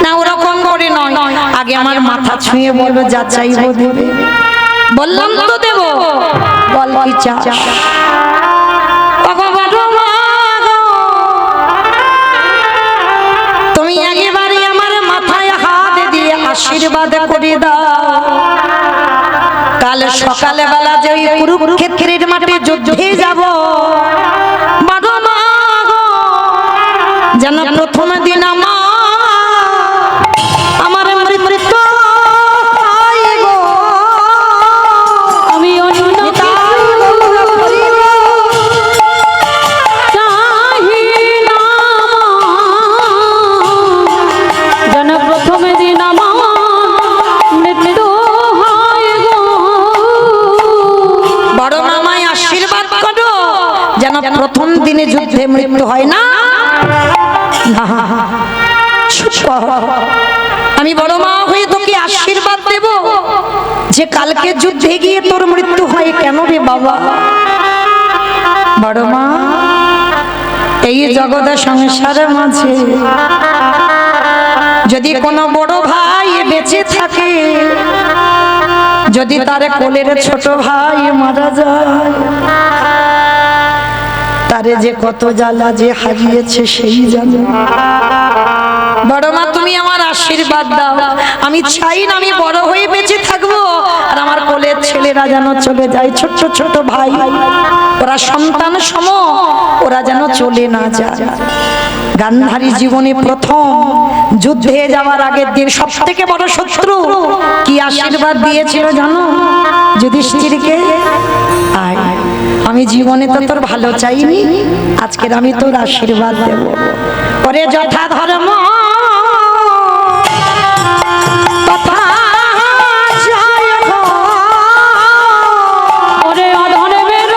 না ওরকম করে নয়, আগে আমার মাথা ছুঁয়ে বলবো, যা চাইবো দেবে। বললাম তো দেব, বল কি চাস? তুমি একেবারে আমার মাথায় হাত দিয়ে আশীর্বাদ করে দাও, কাল সকালে বেলা যে ওই কুরুক্ষেত্রের মাঠে যুদ্ধে যাব, যেন প্রথম দিন আমার মৃত্যু হয় গো। আমি অন্য চাহি না, যেন প্রথম দিন আমার মৃত্যু হয় গো। বড় মামায় আশীর্বাদ করো যেন প্রথম দিনে যুদ্ধে মৃত্যু হয় না। আমি বড় মা হয়ে তোকে আশীর্বাদ দেব যে কালকে যুদ্ধে গিয়ে তোর মৃত্যু হয় কেন রে বাবা? বড় মা, এই জগৎ সংসারের মাঝে যদি কোনো বড় ভাই বেঁচে থাকে, যদি তার কোলের ছোট ভাই মারা যায়, তারে যে কত জ্বালা যে হারিয়েছে সেই জানে। বড় মা, তুমি আমার আশীর্বাদ দাও। আমি চাই না আমি বড় হয়ে বেঁচে থাকবো আর আমার কোলের ছেলেরা যেন চলে যায়, ছোট ছোট ভাই, ওরা সন্তান সম, ওরা যেন চলে না যায়। গান্ধারী জীবনে প্রথম যুদ্ধে যাওয়ার আগের দিন সব থেকে বড় শত্রু কি আশীর্বাদ দিয়েছিল জানো? যুধিষ্ঠিরকে, আয়, আমি জীবনে তো তোর ভালো চাইনি, আজকের আমি তোর আশীর্বাদ দেব। ওরে যথা ধর্ম তথা জয় হো, ওরে অধর্মের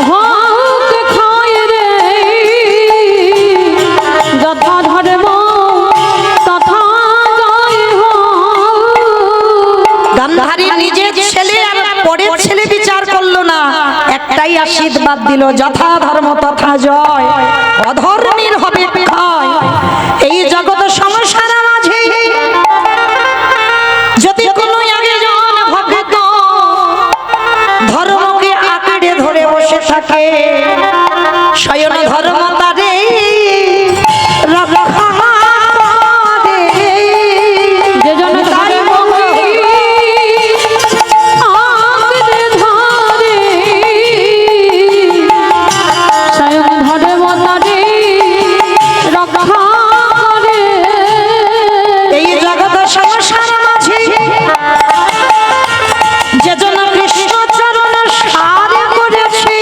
হোক ক্ষয় রে, যথা ধর্ম তথা জয় হো। গান্ধারী নিজের ছেলে আর পরের ছেলে বিচার করলো না, একটাই আশীর্বাদ দিল, যথা ধর্ম তথা জয়, অধর্মীর হবে ক্ষয়। এই জগৎ সংসার মাঝে যদি কোনো একজন ভক্ত ধর্মকে আঁকড়ে ধরে বসে থাকে, স্বয়ং ধর্ম তারে রক্ষা করে। যে জন ধর্ম আঁকড়ে ধরে, স্বয়ং ধর্ম তারে রক্ষা করে। এই জগৎ সংসার মাঝে যে জন কৃষ্ণ চরণ সার করেছে,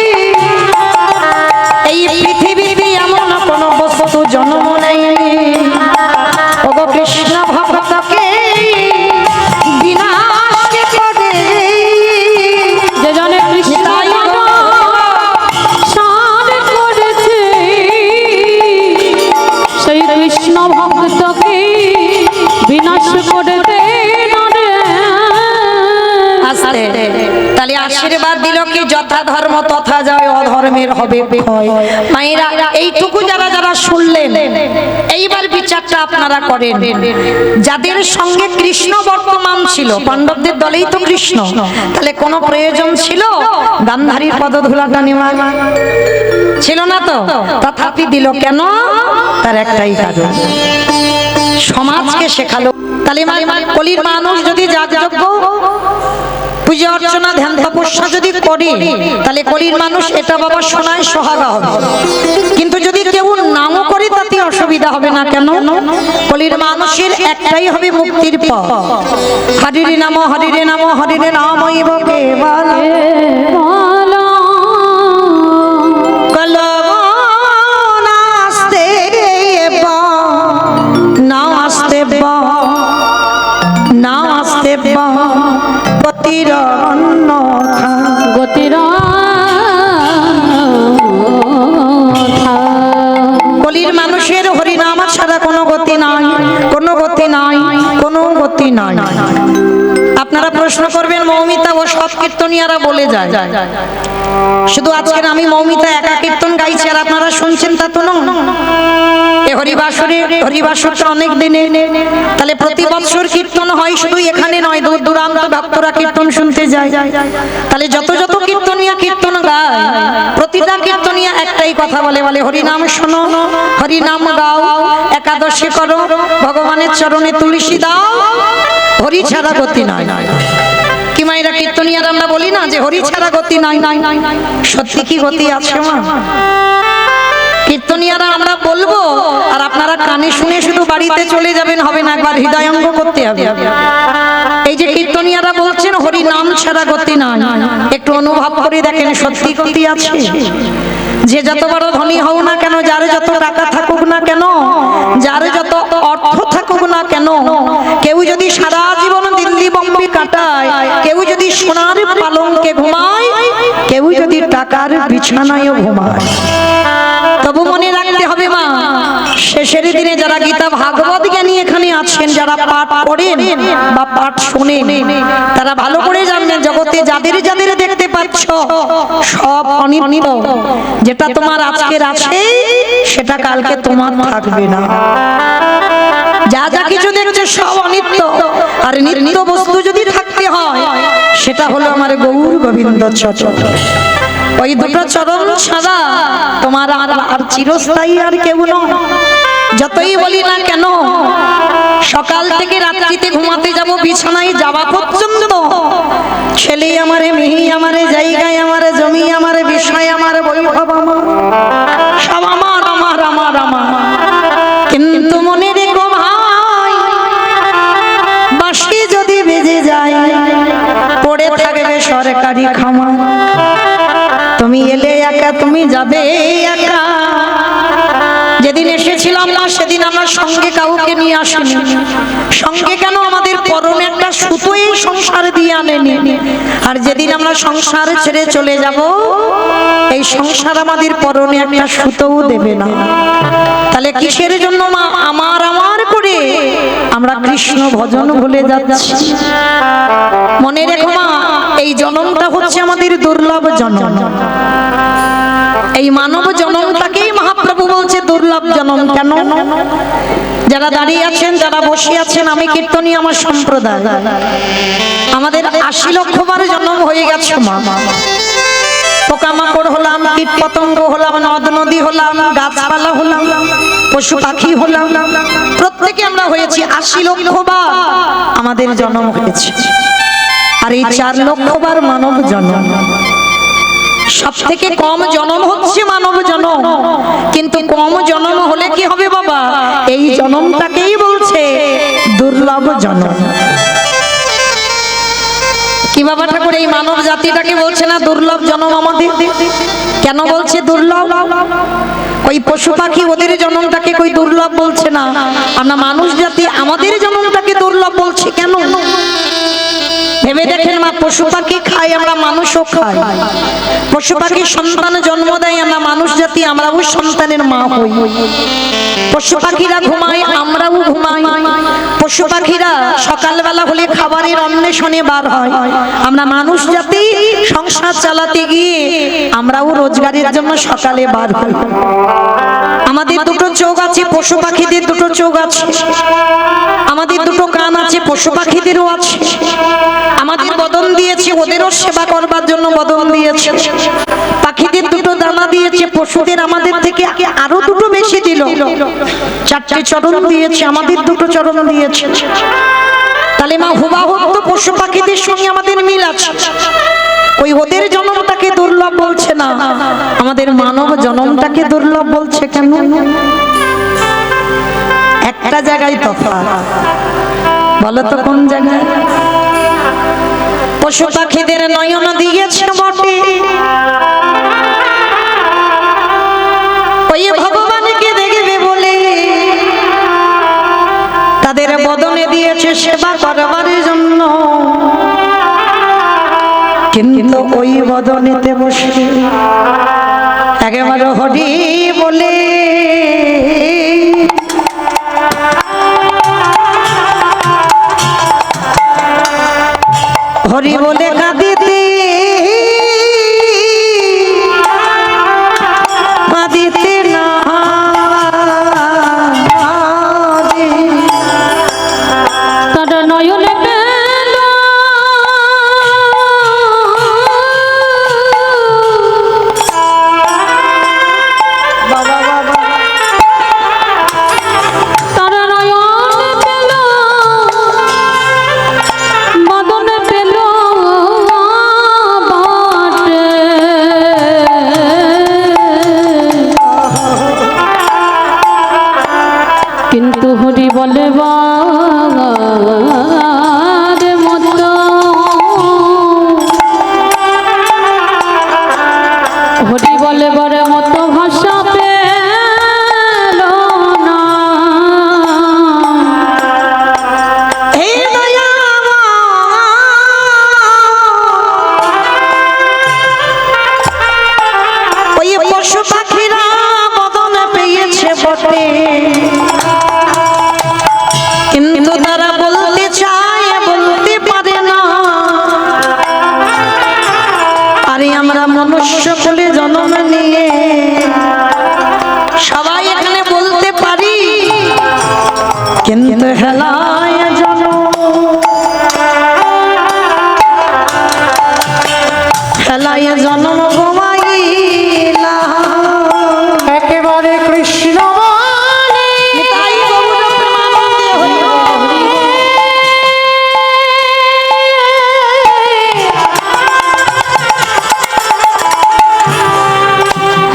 এই পৃথিবীতে এমন কোন বস্তু জন্ম নেই ওগো কৃষ্ণ ভক্তকে বিনাশ করে। যে জনে কৃষ্ণ সার করেছে, সেই কৃষ্ণ ভক্তকে বিনাশ করতে না রে। আস্তে, তাহলে আশীর্বাদ অধর্ম তথা যায় অধর্মের হবে ক্ষয়। মায়েরা এইটুকু যারা যারা শুনলেন, এইবার বিচারটা আপনারা করেন। যাদের সঙ্গে কৃষ্ণ বর্তমান ছিল, পাণ্ডবদের দলেই তো কৃষ্ণ, তাহলে কোনো প্রয়োজন ছিল গান্ধারীর পদধূলাটা নেওয়ার? ছিল না তো, তথাপি দিল কেন? তার একটাই কারণ, সমাজকে শেখালো। তাহলে কলির মানুষ যদি যাগযজ্ঞ পূজা অর্চনা ধ্যান তপস্যা যদি করে, তাহলে কলির মানুষ এটা বাবা শোনায় সোহাগা হবে। কিন্তু যদি কেউ নামও করে তাতে অসুবিধা হবে না। কেন? কলির মানুষের একটাই হবে মুক্তির পথ। হরিরে নাম হরিরে নাম হরিরে নামইব কেবল গতির কলির মানুষের হরিনাম ছাড়া কোনো গতি নাই, কোনো গতি নাই, কোনো গতি নাই। আপনারা প্রশ্ন করবেন মৌমিতা ও সব কীর্তনিয়ারা বলে যায়, শুধু আজকের আমি মৌমিতা একা কীর্তন গাইছি আর আপনারা শুনছেন তা তো নয়। এ হরিবাসরটা অনেক দিনে, তাহলে প্রতি বছর কীর্তন হয়, শুধু এখানে নয়, দূর দূরান্ত ভক্তরা কীর্তন শুনতে যায়। তাহলে যত যত কীর্তনিয়া কীর্তন গায়, প্রতিটা কীর্তনিয়া একটাই কথা বলে, বলে হরিনাম শোনো, হরিনাম গাও, একাদশী করো, ভগবানের চরণে তুলসী দাও, হরি ছাড়া গতি নাই। কি মায়েরা কীর্তনিয়ার আমরা বলি না যে হরি ছাড়া গতি নাই? সত্যি কি গতি আছে মা? কীর্তনিয়ারা আমরা বলবো আর আপনারা কানে শুনে শুধু বাড়িতে চলে যাবেন, হবে না, একবার হৃদয়ঙ্গ করতে হবে। এই যে কীর্তনিয়ারা বলছেন হরি নাম ছাড়া গতি নাই, একটু অনুভব করে দেখেন সত্যি গতি আছে? যে যত বড় ধনী হও না কেন, যার যত টাকা থাকুক না কেন, যার যত অর্থ থাকুক না কেন, কেউ যদি সারা জীবন দিল্লি বম্বে কাটায়, কেউ যদি সোনার পালঙ্কে ঘুমায়, কেউ যদি টাকার বিছানায়ও ঘুমায়, তবু মনে রাখতে হবে মা, শেষের দিনে যারা গীতা ভাগবত জ্ঞানী এখানে আছেন, যারা পাঠ করেন বা পাঠ শোনেন, তারা ভালো করে জানবেন জগতে যাদের যাদের দেখতে পাচ্ছ সব অনিত্য। যেটা তোমার আজকের আছে সেটা কালকে তোমার থাকবে না। যা যা কিছু দেখছো সব অনিত্য, আর নিত্য বস্তু যদি থাকতে হয় সেটা হলো আমার গৌর গোবিন্দ চরণ। ওই দুটো চরণ ছাড়া তোমার আর চিরস্থায়ী আর কেউ নয়। যতই বলি না কেন, সকাল থেকে রাত্রিতে ঘুমাতে যাব, বিছানায় যাওয়া পর্যন্ত ছেলে আমারে, মেয়ে আমারে, জায়গায় আমারে, জমি আমারে, বিষয় আমার, বৈভব আমার, সব আমার আমার আমার আমার। কিন্তু মনে রেখো ভাই, বাঁশি যদি বেজে যায় পড়ে থাকবে সরকারি খামার। তুমি এলে একা, তুমি যাবে একা। যেদিন এসেছিলাম না সেদিন আমরা সঙ্গে কাউকে নিয়ে আসিনি। সঙ্গে কেন, আমাদের পরনে একটা সুতো এই সংসার দিয়ে আনেনি। আর যেদিন আমরা সংসার ছেড়ে চলে যাব, এই সংসার আমাদের পরনে একটা সুতোও দেবে না। তাহলে কিসের জন্য মা আমার আমার করে আমরা কৃষ্ণ ভজন ভুলে যাচ্ছি? মনে রেখো মা, এই জন্মটা হচ্ছে আমাদের দুর্লভ জন্ম। এই মানব জন্মটাকেই মহাপ্রভু বলছে দুর্লভ জন্ম। কেন? যারা দাঁড়িয়ে আছেন, যারা বসে আছেন, আমি কীর্তনী আমার সম্প্রদায়, আমাদের 80 লক্ষ বার জন্ম হয়ে গেছে মা। পোকামাকড় হলাম, কীট পতঙ্গ হলাম, নদ নদী হলাম, গাছপালা হলাম, পশু পাখি হলাম, প্রত্যেকে আমরা হয়েছি। 80 লক্ষ বার আমাদের জন্ম হয়েছে। আর এই 4 লক্ষ বার মানব জন্ম। সব থেকে কম জন্ম হচ্ছে মানব জন্ম। কিন্তু কম জন্ম হলে কি হবে বাবা? এই জন্মটাকেই বলছে দুর্লভ জন্ম। কি বাবা ঠাকুর, এই মানব জাতিটাকে বলছে না দুর্লভ জন্ম আমাদের? কেন বলছে দুর্লভ? ওই পশু পাখি ওদের জন্মটাকে কই দুর্লভ বলছে না, আমরা মানুষ জাতি আমাদের জন্মটাকে দুর্লভ বলছি কেন? ভেবে দেখেন মা, পশু পাখি খাই, আমরা মানুষও খাই। পশু পাখি সন্তান জন্ম দেয়, আমরা মানুষ জাতি আমরাও সন্তানের মা হই। পশু পাখিরা ঘুমায়, আমরাও ঘুমাই। পশু পাখিরা সকালবেলা হলে খাবারের অন্বেষণে বার হয়, আমরা মানুষ জাতি সংসার চালাতে গিয়ে আমরাও রোজগারের জন্য সকালে বার হই। আমাদের দুটো চোখ আছে, পশু পাখিদের দুটো চোখ আছে। আমাদের দুটো কান আছে, পশু পাখিদেরও আছে। আমাদের বদন দিয়েছে, ওদেরও সেবা করবার জন্য বদন দিয়েছে। পাখিদের দুটো দানা দিয়েছে, পশুদের আমাদের থেকে আরো দুটো বেশি দিল। চারটে চরণ দিয়েছে, আমাদের দুটো চরণ দিয়েছে। তাহলে মা হুবাহুব তো পশু পাখিদের সঙ্গে আমাদের মিল আছে। ওই ওদের জন্মটাকে দুর্লভ বলছে না, আমাদের মানব জন্মটাকে দুর্লভ বলছে কেন? একটা জায়গায় তফাৎ, বলো তো কোন জায়গায়? পশু পাখিদের নয়ন দিয়েছে বটে, ওই ভগবানকে দেখবে বলে তাদের বদনে দিয়েছে সেবা করবার জন্য। কিন্তু ওই বদনেতে বসে একেবারে হরি বলে হরি বলে কাঁদিতে কাঁদিতে না তারা নয়নে পেল বাবা বাবা, তারা নয়নে পেল বদনে পেল বাটে। কিন্তু হরি বলে বারে মতো হরি বলে বারে মতো ভাষা পেল না। হে দয়াময়, ওই পশু পাখিরা বদন পেয়েছে বটে, কিন্তু তারা বলতে চায় বলতে পারে না। আরে আমরা মনুষ্য কুলে জন্ম নিয়ে সবাই এখানে বলতে পারি, কিন্তু হেলায় জন্ম হেলায় জন্ম ঘুমাইলা। একেবারে কৃষ্ণ বলে তাই গৌর প্রেমানন্দে হরি বল।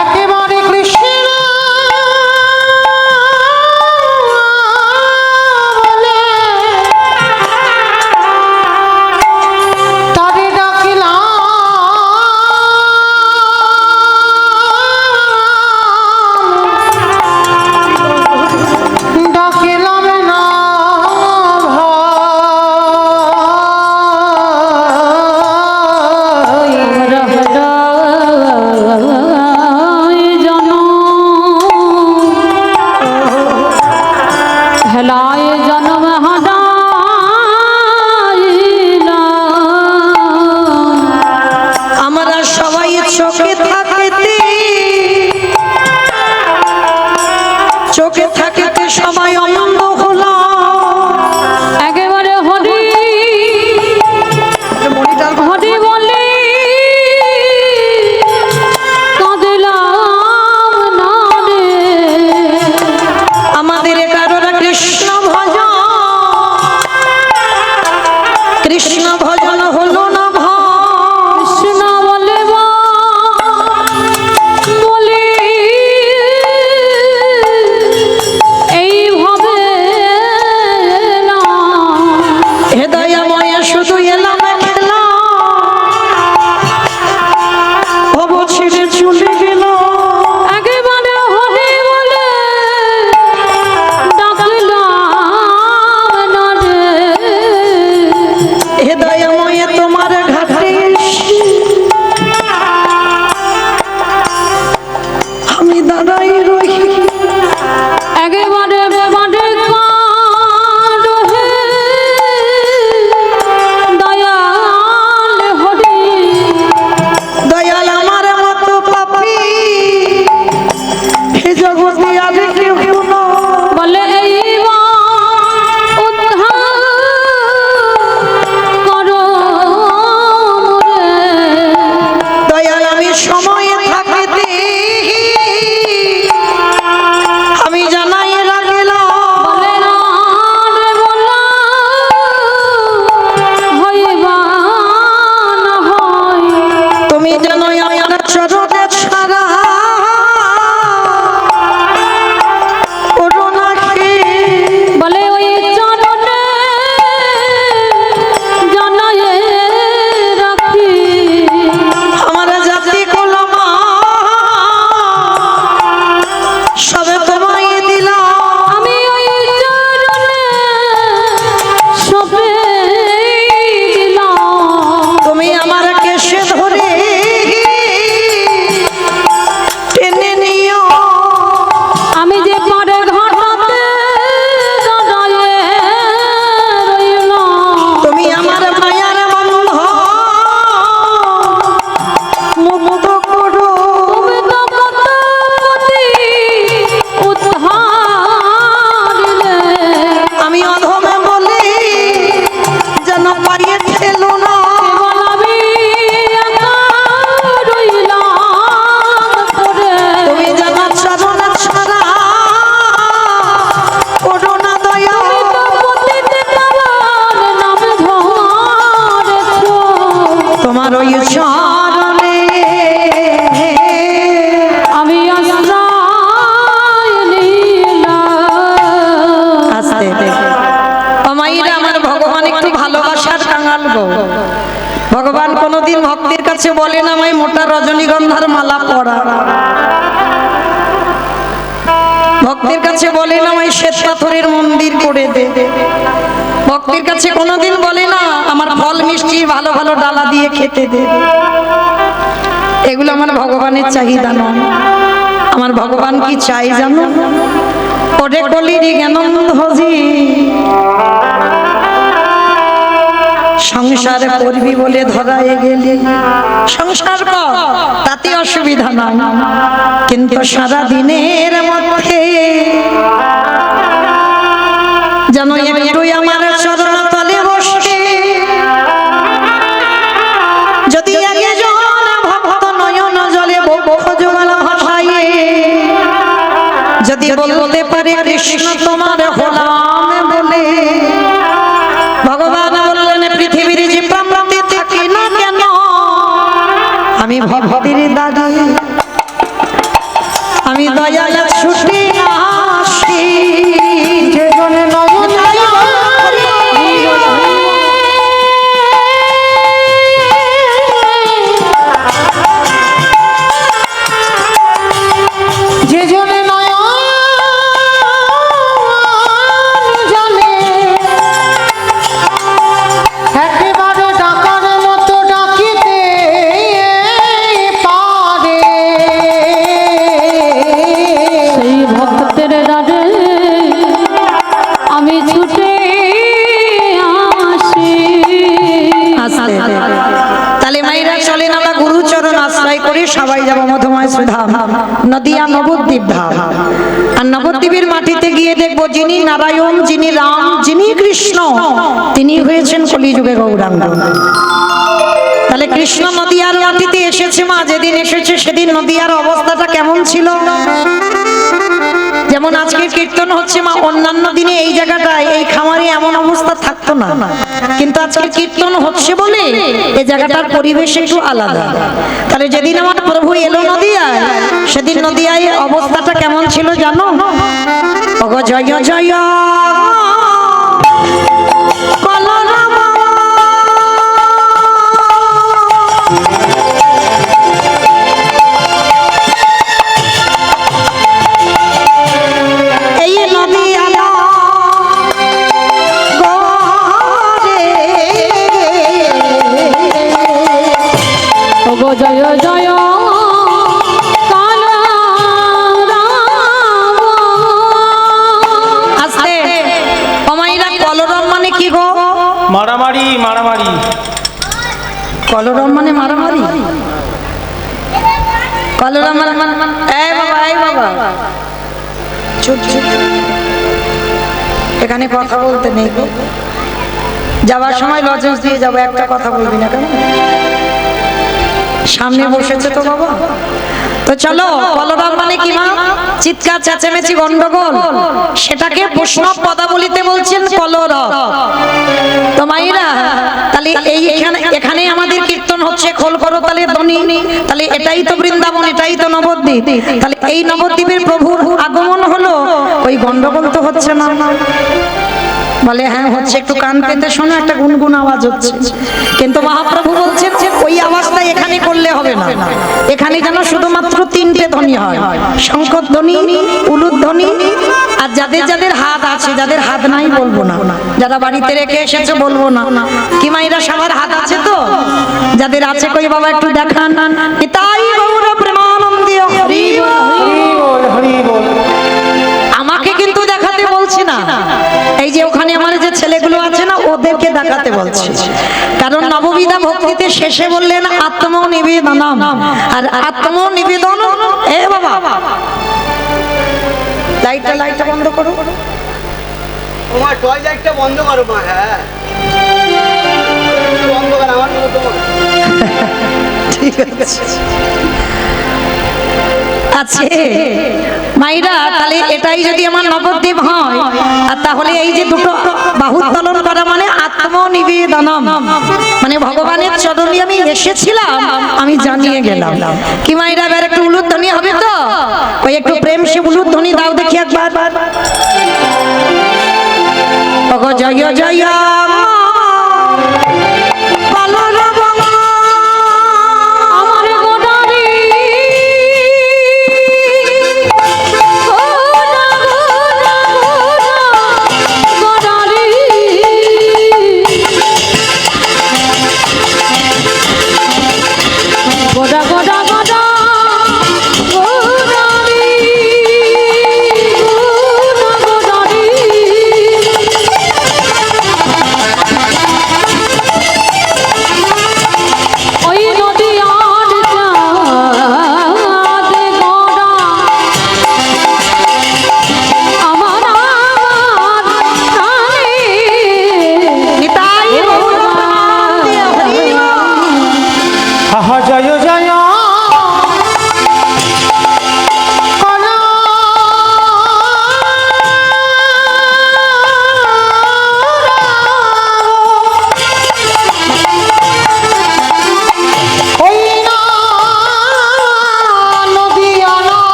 একেবারে কৃষ্ণ বলে তারে ডাকিলাম, ডাকিলাম না ভাই। হেলায় জনম হারাইলা। আমরা সবাই চোখে থাকতে চোখে থাকতে সবাই অন্ধ হলো। একেবারে হরি হরি বলে কাঁদিলাম না রে। আমাদের কারোর কৃষ্ণ ভজন, কৃষ্ণ ভজন হলো না কৃষ্ণ বলে বলে গো ভগবান কোনোদিন ভক্তের কাছে বলে না আমায় মোটা রজনীগন্ধার মালা পরা, ভক্তের কাছে বলে না আমায় শ্বেত পাথরের মন্দির করে দে, ভক্তের কাছে কোনোদিন বলে না আমার ফল মিষ্টি ভালো ভালো ডালা দিয়ে খেতে দে। এগুলো আমার ভগবানের চাহিদা নয়। আমার ভগবান কি চাই জানো? ওরে কলির জ্ঞানন্ধজি সংসার করবি বলে ধরায় গেলি, সংসার কর তাতে অসুবিধা নাই, কিন্তু সারা দিনের মধ্যে যেন একটু আমার চরণ তলে বসে যদি একজন ভক্ত নয়ন জলে বক্ষ যুগল ভাষায় যদি বলতে পারে কৃষ্ণ তোমার হলাম বলে। ভগবান বললেন পৃথিবীর যে প্রান্তে থাকি না কেন আমি ভক্তির দাদা, আমি দয়াল ছুটি আসি যে জনে নয়ন যে জনে নয়ন জলে একেবারে ডাকার মতো ডাকিতে পারে, সেই ভক্তের দ্বারে আমি ছুটে আসি। তাহলে মায়েরা চলেন আমরা গুরুচরণ আশ্রয় করে সবাই যাব মধুময় সুধাম নদিয়া নবদ্বীপ ধাম। আর নবদ্বীপের মাটিতে গিয়ে দেখবো যিনি নারায়ণ, যিনি রাম, যিনি কৃষ্ণ, তিনি হয়েছেন কলিযুগে গৌরাঙ্গ। তাহলে কৃষ্ণ নদিয়ার মাটিতে এসেছে মা, যেদিন এসেছে সেদিন নদিয়ার অবস্থাটা কেমন ছিল? যেমন আজকে কীর্তন হচ্ছে মা, অন্যান্য দিনে এই জায়গাটায় এই খামারে এমন অবস্থা থাকতো না, কিন্তু আজকে কীর্তন হচ্ছে বলে এই জায়গাটার পরিবেশ একটু আলাদা। তাহলে যেদিন আমার প্রভু এলো নদিয়ায়, সেদিন নদিয়ায় অবস্থাটা কেমন ছিল জানো? ওগো জয় জয় বলরাম এই নদিয়া গরে ওগো জয় জয় কাল রাম। আস্তে কমাইরা কলরম মানে কি গো? মারামারি মারামারি। কলরম মানে মারামারি, কলরম মানে এই বাবা এই বাবা চুপ চুপ, এখানে কথা বলতে নেই গো। যাওয়ার সময় লজেন্স দিয়ে যাবো, একটা কথা বলবি না কেন? সামনে বসেছে তো বাবা। তো চলো, কলরব মানে কি মা? চিৎকার চেঁচামেচি গন্ডগোল, সেটাকে বৈষ্ণব পদাবলিতে বলছেন কলরব। তো মাইরা তাহলে এখানে আমাদের কীর্তন হচ্ছে খোল করো তালে ধ্বনি, তাহলে এটাই তো বৃন্দাবন, এটাই তো নবদ্বীপ। তাহলে এই নবদ্বীপের প্রভুর আগমন হলো, ওই গন্ডগোল তো হচ্ছে না? বলে হ্যাঁ হচ্ছে, একটু কান পেতে শোনো, একটা গুনগুন আওয়াজ হচ্ছে। কিন্তু মহাপ্রভু বলছেন যে ওই আওয়াজটা এখানে করলে হবে না, এখানে যেন শুধুমাত্র তিনটে ধ্বনি হয়, শঙ্কর ধ্বনি, উলুদ ধ্বনি, আর যাদের যাদের হাত আছে, যাদের হাত নাই বলবো না, যারা বাড়িতে রেখে এসেছে বলবো না। কি মাইরা সবার হাত আছে তো? যাদের আছে কই বাবা একটু দেখান। তাই গৌর প্রেমানন্দে হরি বল। হরি বল। আমাকে কিন্তু দেখাতে বলছি না, এই যে ওখানে আমার যে ছেলেগুলো আছে না, ওদেরকে দেখাতে বলছি। কারণ নববিধা ভক্তিতে শেষে বললেন আত্মনিবেদনম, আর আত্মনিবেদন এ বাবা লাইটটা বন্ধ করো। তোমার টয় লাইটটা বন্ধ করো মা। হ্যাঁ বন্ধ কর, আমার মতো তোমার। ঠিক আছে আছে মাইরা। তাহলে এটাই যদি আমার নবদ্বীপ হয়, আর তাহলে এই যে দুটো বাহু উত্তোলন করা মানে আত্মনিবেদনম, মানে ভগবানের চরণে আমি এসেছিলাম, আমি জানিয়ে গেলাম। কি মাইরা এবার একটু উলুধ্বনি হবে তো? ওই একটু প্রেম সে উলুধ্বনি দাও দেখি একবার। ওগো জয় জয়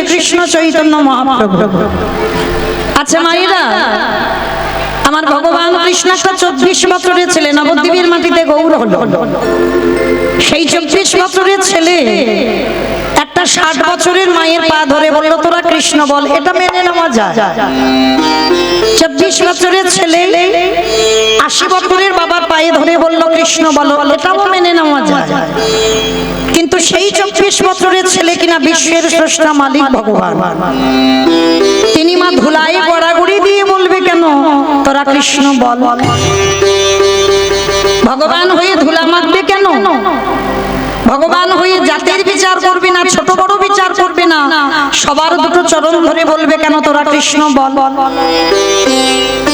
শ্রীকৃষ্ণ চৈতন্য মহাপ্রভু। আচ্ছা মায়েরা, আমার ভগবান কৃষ্ণ একটা 24 বছরের ছেলে, নবদ্বীপের মাটিতে গৌর হলো। সেই 24 বছরের ছেলে একটা 60 বছরের মায়ের পা ধরে বলল তোরা কৃষ্ণ বল, এটা মেনে নেওয়া যায়। 24 বছরের ছেলে 80 বছরের বাবার পায়ে ধরে বলল কৃষ্ণ বলো, এটাও মেনে নেওয়া যায়। কিন্তু সেই 24 বছরের ছেলে কিনা বিশ্বের স্রষ্টা মালিক ভগবান, তিনি মা ধুলায় গড়াগড়ি দিয়ে বলবে কেন তোরা কৃষ্ণ বল? ভগবান হয়ে ধুলা মাখবে কেন? ভগবান হয়ে জাতির বিচার করবে না, ছোট বড় বিচার করবে না, সবার দুটো চরণ ধরে বলবে কেন তোরা কৃষ্ণ বল?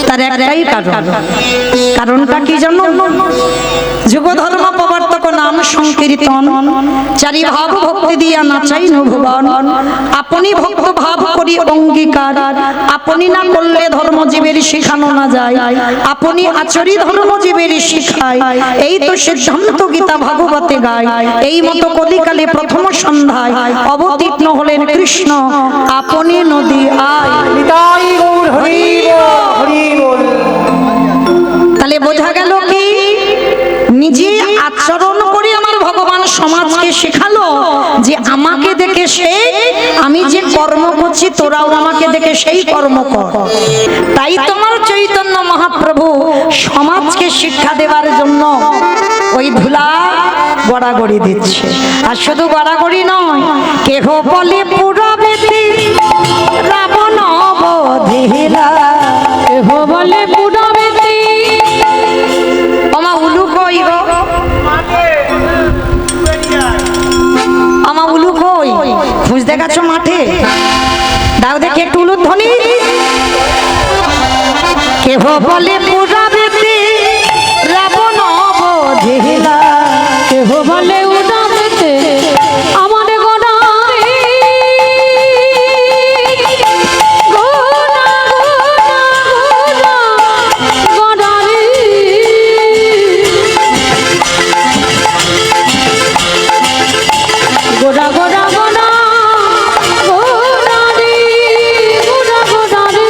তার একটাই কারণ। কারণটা কি জানো? যুগ ধর্ম প্রবর্তক নাম সংকীর্তন, চারি ভাব ভক্তি দিয়া নাচাই ভুবন। আপনি ভক্ত ভাব করি অঙ্গীকার, আপনি না করলে ধর্মজীবের শিখানো না যায়, আপনি আচরি ধর্মজীবের শিখায়, এই তো সিদ্ধান্ত গীতা ভাগবতে গায়। এই মতো কলিকালে প্রথম সন্ধ্যায় অবতীর্ণ হলেন কৃষ্ণ, আপনি নদী আয়। নিতাই গৌর হরি বল, হরি বল। তাহলে বোঝা গেল কি নিজে আচরণ করে আমার ভগবান সমাজকে শেখালো যে আমাকে দেখে সে, আমি যে কর্ম করছি তোরাও আমাকে দেখে সেই কর্ম কর। তাই তোমার চৈতন্য মহাপ্রভু সমাজকে শিক্ষা দেওয়ার জন্য ওই ধুলা গড়াগড়ি দিচ্ছে। আর শুধু গড়াগড়ি নয়, কেহ বলে পুরবেতি রাবণ বধিলা, কেহ বলে পুরবেতি। আমা উলু কই গো, আমা উলু কই? খুঁজতে গেছো মাঠে? দাও দেখি একটু উলুর ধ্বনি। কেহ বলে পুরবেতি রাবণ বধিলা, কেহ বলে উড়াবেতে আমার গোড়ারে, গোড়া গোড়া গোড়া গোড়ারে। গোড়া গোড়া গোড়া গোড়ারে, গোড়া গোড়ারে।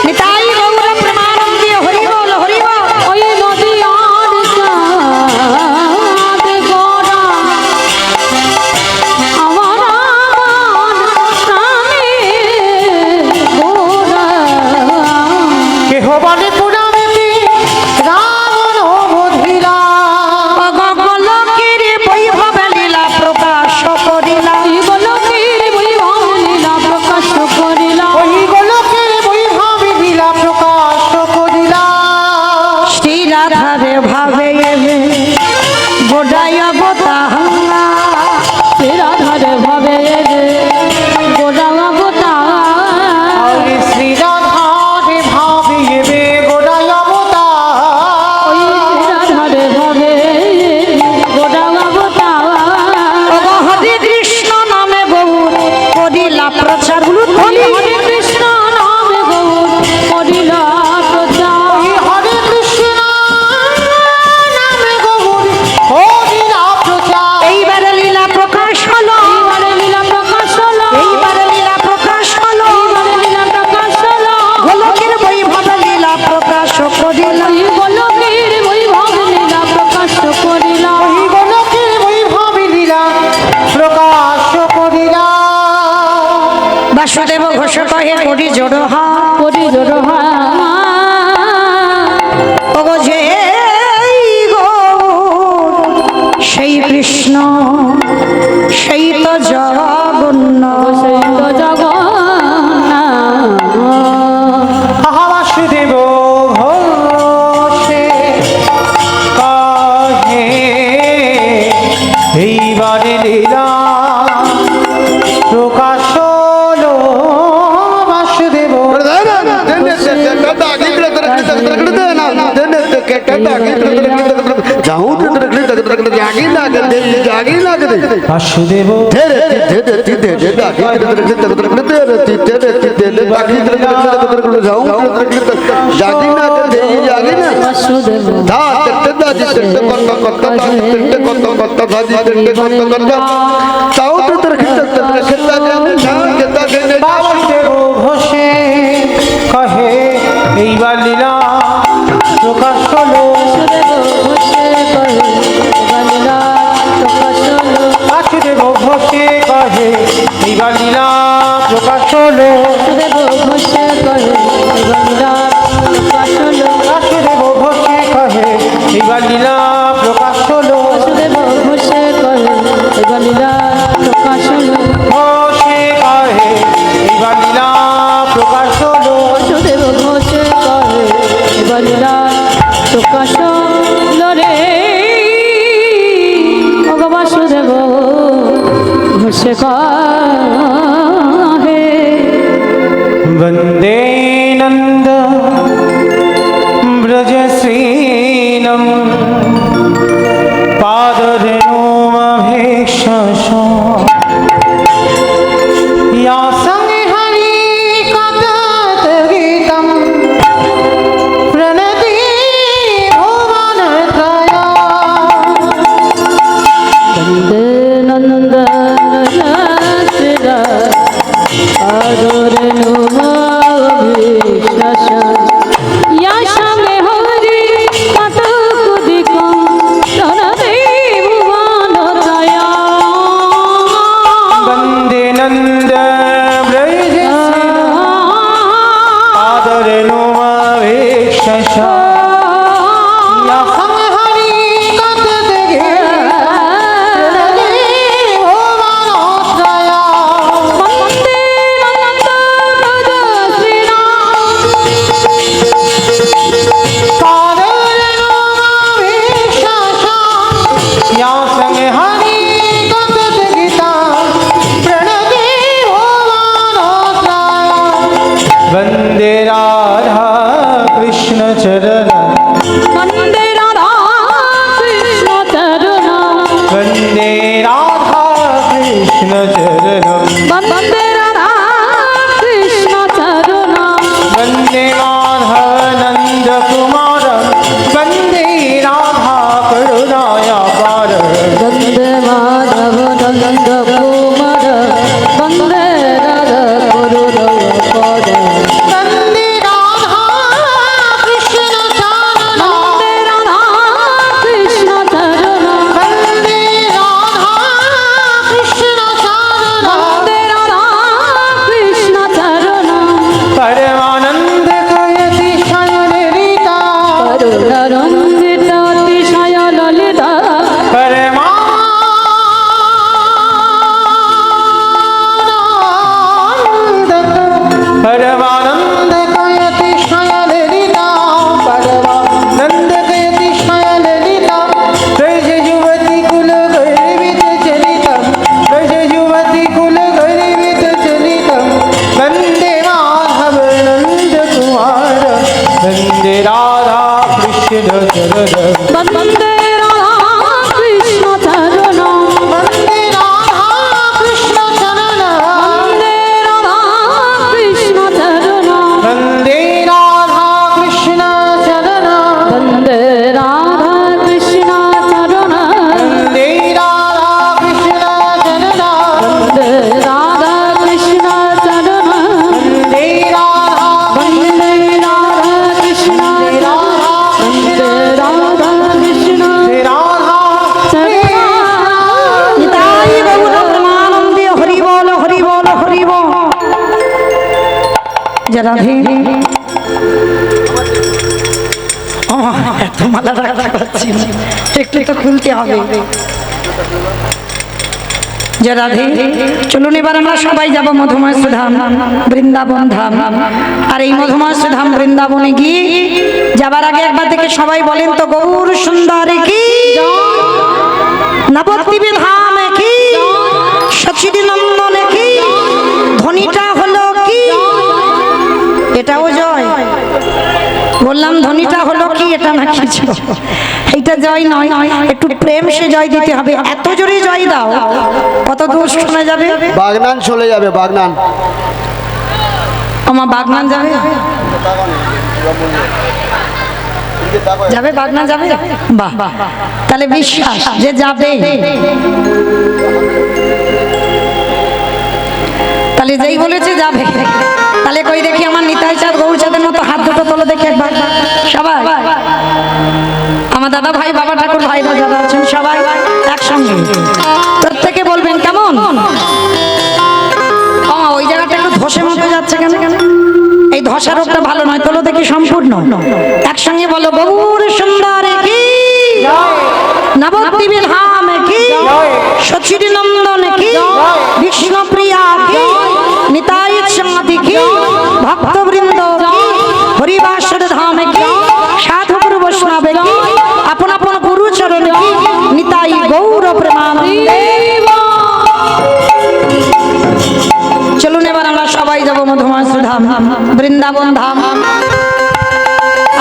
নিতাই গৌর প্রেমানন্দে হরি বল, হরি বল। ওই নদিয়ার চাঁদ গোড়া আমার প্রাণে গোড়া। কেহ বলে পুরাবেতি রাবণ বধিলা, অগগলকের বৈভব লীলা প্রকাশ করিলা, এই গোলকের বৈভব লীলা প্রকাশ করিলা। ওই গোলকের বৈভব লীলা প্রকাশ করিলা। শ্রী রাধারে ভাবে গোড়ায় অবতাহা, রাধারে ভাবে গোড়া গোটা। আরে শ্রী রাধারে ভাবিবে গোড়ায় অবতার। ওই রাধারে ভাবে গোড়া গোটা। হরে কৃষ্ণ নামে গৌর করিলা প্রচার। হরে কৃষ্ণ নামে গৌর করিলা প্রচার। ওই হরে কৃষ্ণ নামে গৌর হরিলা প্রচার। এইবারে লীলা প্রকাশ হলো, এইবারে লীলা প্রকাশ হলো, এইবারে লীলা প্রকাশ হলো, এইবারে লীলা প্রকাশ হলো। গোলকের বৈভব লীলা প্রকাশ করিলা। ওই গোলকের বৈভব লীলা প্রকাশ করিলা। ওই গোলকের বৈভব লীলা প্রকাশ করিলা। বাসুদেব ঘোষ কহে করি জোড় হা, করি জোড় ওগো যে গৌর সেই কৃষ্ণ সেই তো জগন্নাথ। সেই তো জগন্নাথ। আহা বাসুদেব ঘোষে কহে এইবারে লীলা প্রকাশ হলো। বাসুদেব বাসুদেব বাসুদেব গাজি তেতে কত কত গাজি তেতে কত কত গাজি তেতে কত কত তাও তো তোর খেতে খেতে খেতে বাসুদেব ঘোষে কহে এইবার লীলা প্রকাশ হলো বাসুদেব ঘোষে কহে এইবার লীলা প্রকাশ হলো বাসুদেব ঘোষে কহে এইবার লীলা প্রকাশ হলো ঘোষে কহে এইবার লীলা প্রকাশ হলো वंदे नंद ब्रज श्रीनम पादरेणुमभीक्षश या संगे हरि कथत गीतम प्रणति भुवनत्रया वंदे नंद ब्रज पादरेणुमभीक्षश या संगे हरि कथत वंदे राधा कृष्ण चरण वंदे राधा कृष्ण चरण वंदे राधा नंद कुमार वंदे राधा करुणाया पार वंदे माधव नंद कुमार वंदे राधा करुणाया पार वंदे राधा कृष्ण चरण वंदे राधा कृष्ण चरण वंदे राधा कृष्ण चरण वंदे राधा कृष्ण चरण परमानंद कयति शयनरिता करुणारंजित अतिशय ललिता परमानंद कयति शयनरिता परमानंद कयति शयनरिता ब्रज युवती कुल गर्वित चलितम ब्रज युवती कुल गर्वित चलितम वंदे माधव नंद कुमार वंदे राधा कृष्ण चरण वंदे राधा कृष्ण चरण वंदे राधा कृष्ण चरण वंदे राधा कृष्ण चरण वंदे राधा कृष्ण चरण वंदे राधा कृष्ण चरण वंदे राधा कृष्ण चरण वंदे राधा कृष्ण चरण वंदे राधा वंदे राधा कृष्ण वंदे राधा कृष्ण राधा নিতাই গৌর প্রেমানন্দে হরি বল হরি বল হরি বল। জয় রাধে। ও, এত মালা রাখা করছি না, একটু একটু খুলতে হবে। জয় রাধে। চলুন এবার আমরা সবাই যাব মধুময় সুধাম বৃন্দাবন ধাম। আর এই মধুময় সুধাম বৃন্দাবনে গিয়ে যাবার আগে একবার থেকে সবাই বলেন তো গৌর সুন্দর কি নবদ্বীপে ধাম কি সচিদানন্দন কি ধ্বনিটা হলো কি? এটাও জয়। বললাম ধ্বনিটা হলো কি, এটা না কিছু, এইটা জয় নয়, একটু প্রেম সে জয় দিতে হবে। এত জোরে জয় দাও কত দূর শোনা যাবে? বাগনান চলে যাবে, বাগনান। আমার বাগনান যাবে। যাবে বাগনা যাবে বাহ তাহলে বিশ্বাস যে যাবে তাহলে যেই বলেছে যাবে তাহলে কই দেখি আমার নিতাই চাঁদ গৌরচাঁদের মতো হাত দুটো তোলো দেখি একবার সবাই আমার দাদা ভাই বাবা ঠাকুর ভাইরা যারা আছেন সবাই একসঙ্গে প্রত্যেকে বলবেন কেমন ওই জায়গাটা একটু ধসে মতো যাচ্ছে কেন কেন এই ধসা রোগটা ভালো নয় তোলো দেখি সম্পূর্ণ একসঙ্গে বলো গৌর সুন্দর কি নবদ্বীপের ধাম কি সচির নন্দন কি বিষ্ণুপ্রিয়া কি নিতাই চাঁদ কি ভক্তবৃন্দ কি হরিবাসর ধাম কি সাধু গুরু বৈষ্ণব কি আপন আপন গুরু চরণ কি নিতাই গৌর প্রেমানন্দে চলুন এবার আমরা সবাই যাব মধুমাসু ধাম বৃন্দাবন ধাম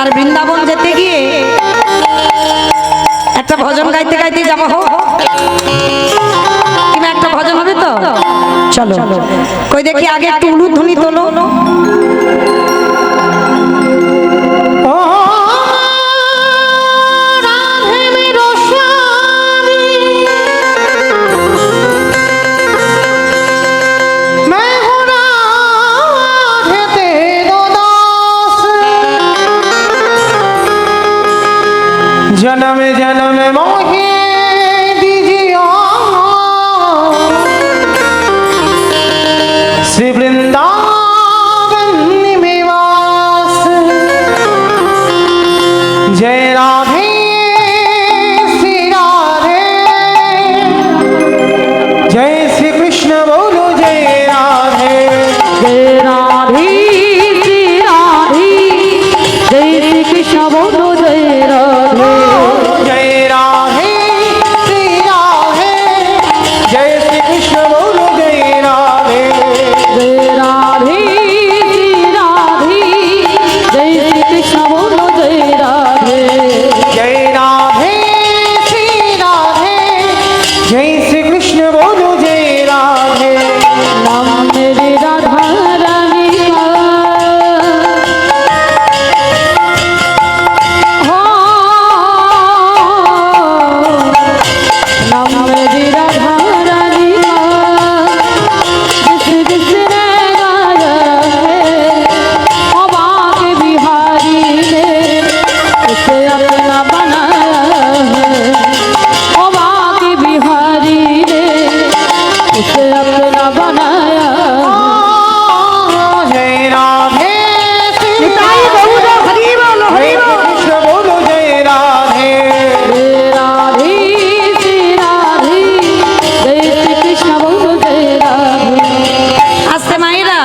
আর বৃন্দাবন যেতে গিয়ে একটা ভজন গাইতে গাইতে যাবো কিংবা একটা ভজন হবে তো চলো কই দেখি আগে একটু উলুধ্বনি তোলো जन्म जन्म मोहे दीजिए श्री वृंदावन में वास जय राधे श्री राधे जय श्री कृष्ण बोलो जय राधे जय राधे श्री राधे जय श्री कृष्ण बोलो जय राधे जय राधे श्री राधे जय श्री कृष्ण बोलो जय राधे जय राधे श्री राधे जय श्री कृष्ण बोलो जय राधे जय राधे श्री राधे जय श्री कृष्ण बोलो जय राधे नाम मेरी राधा रानी का नाम मेरी राधा रानी का जिस जिसने गाया है बाबा के बिहारी ने उसे अपना बनाया है बाबा के बिहारी ने उसे अपना बनाया है जय राधे श्री নিতাই গৌর হরি বল হরি जय বল कृष्ण बोलो जय राधे जय राधे श्री राधे जय श्री कृष्ण बोलो जय राधे আস্তে মায়েরা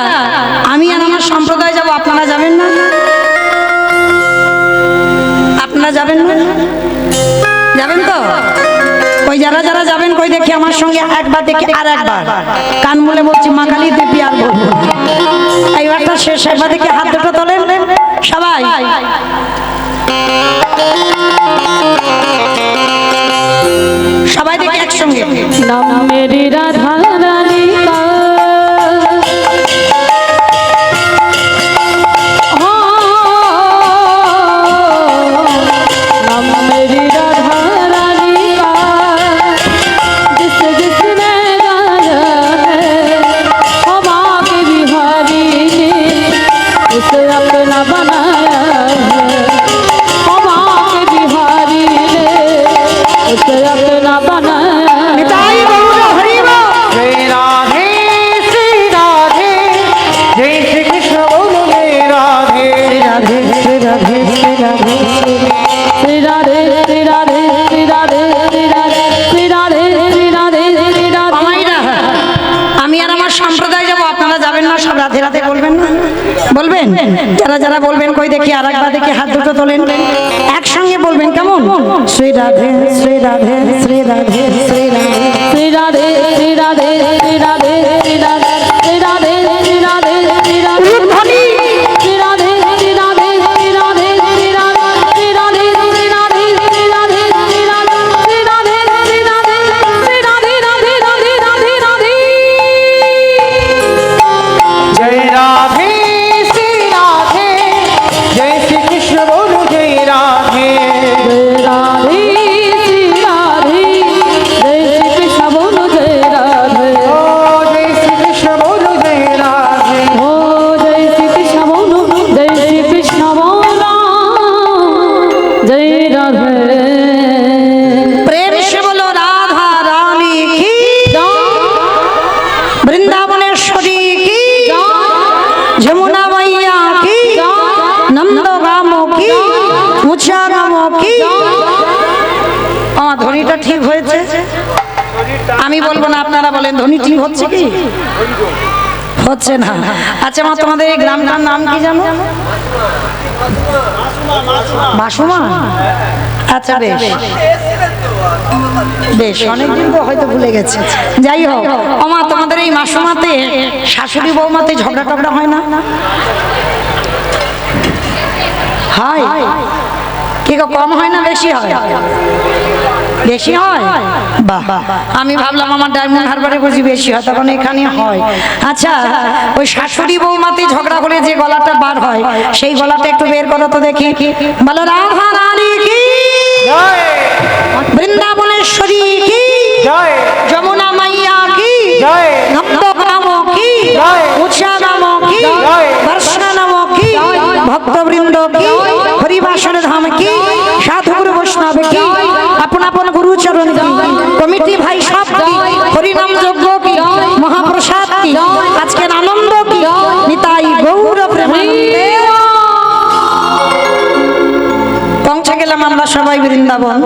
আমি আর আমার সম্প্রদায় যাব আপনারা যাবেন না আপনারা যাবেন না যাবেন তো কই যারা যারা যাবেন কই দেখি আমার সঙ্গে একবার দেখি আর একবার কান মুলে বলছি মা কালী দেবী আর বলবো না। এইবারটা শেষ একবার দেখি হাত দুটো তোলেন সবাই সবাই দেখি একসঙ্গে नाम मेरी राधा रानी का नाम मेरी राधा रानी का जिस जिसने गाया है बाबा के बिहारी ने उसे अपना बनाया है बाबा के बिहारी ने उसे अपना बनाया है। নিতাই গৌর হরি বল जय राधे श्री राधे जय श्री कृष्ण बोलो जय राधे রাধে শ্রী রাধে শ্রী রাধে श्री राधे श्री राधे श्री राधे श्री राधे श्री राधे श्री राधे श्री राधे মায়েরা আমি আর আমার সম্প্রদায় যাব আপনারা যাবেন না সব রাধে রাধে বলবেন না বলবেন যারা যারা বলবেন কই দেখি আর একবার দেখি হাত দুটো তোলেন একসঙ্গে বলবেন কেমন শ্রী রাধে শ্রী রাধে শ্রী রাধে শ্রী রাধে श्री राधे श्री राधे श्री राधे श्री राधे श्री राधे श्री राधे श्री राधे উলুধ্বনি श्री राधे श्री राधे श्री राधे श्री राधे श्री राधे श्री राधे श्री राधे श्री राधे श्री राधे श्री राधे श्री राधे राधे राधे राधे राधे जय राधे श्री राधे जय श्री कृष्ण बोलो जय राधे যমুনা মাইয়া কি নন্দগাম কি মুচাগাম কি আমার ধ্বনিটা ঠিক হয়েছে? আমি বলবো না, আপনারা বলেন ধ্বনি ঠিক হচ্ছে কি হচ্ছে না? আচ্ছা মা, তোমাদের এই গ্রামটার নাম কি জানো? মাসুমা। আচ্ছা বেশ বেশ, অনেকদিন তো হয়তো ভুলে গেছে। যাই হোক ওমা, তোমাদের এই মাসুমাতে শাশুড়ি বৌমাতে ঝগড়া টগড়া হয় না? হয় কি গো, কম হয় না বেশি হয়? বেশি হয়। বাহ, আমি ভাবলাম আমার ডায়মন্ড হারবারে বুঝি বেশি হয়, তখন এখানে হয়। আচ্ছা, ওই শাশুড়ি বৌমাতে ঝগড়া করে যে গলাটা বার হয়, সেই গলাটা একটু বের করো তো দেখি। বলো রাধা রানী কি, বৃন্দাবনেশ্বরী কি, যমুনা মাইয়া কি, নন্দগাম কি, উৎসাগাম কি, বর্ষানাম কি, ভক্তবৃন্দ কি, হরিবাসন ধাম কি, সাধুগুরু বৈষ্ণব কি, আপন আপন গুরুচরণ কি, কমিটি ভাই সব কি, হরিনাম যজ্ঞ কি, মহাপ্রসাদ কি, আজকের আনন্দ কি, নিতাই গৌর প্রেমানন্দে। পৌঁছে গেলাম আমরা সবাই বৃন্দাবন।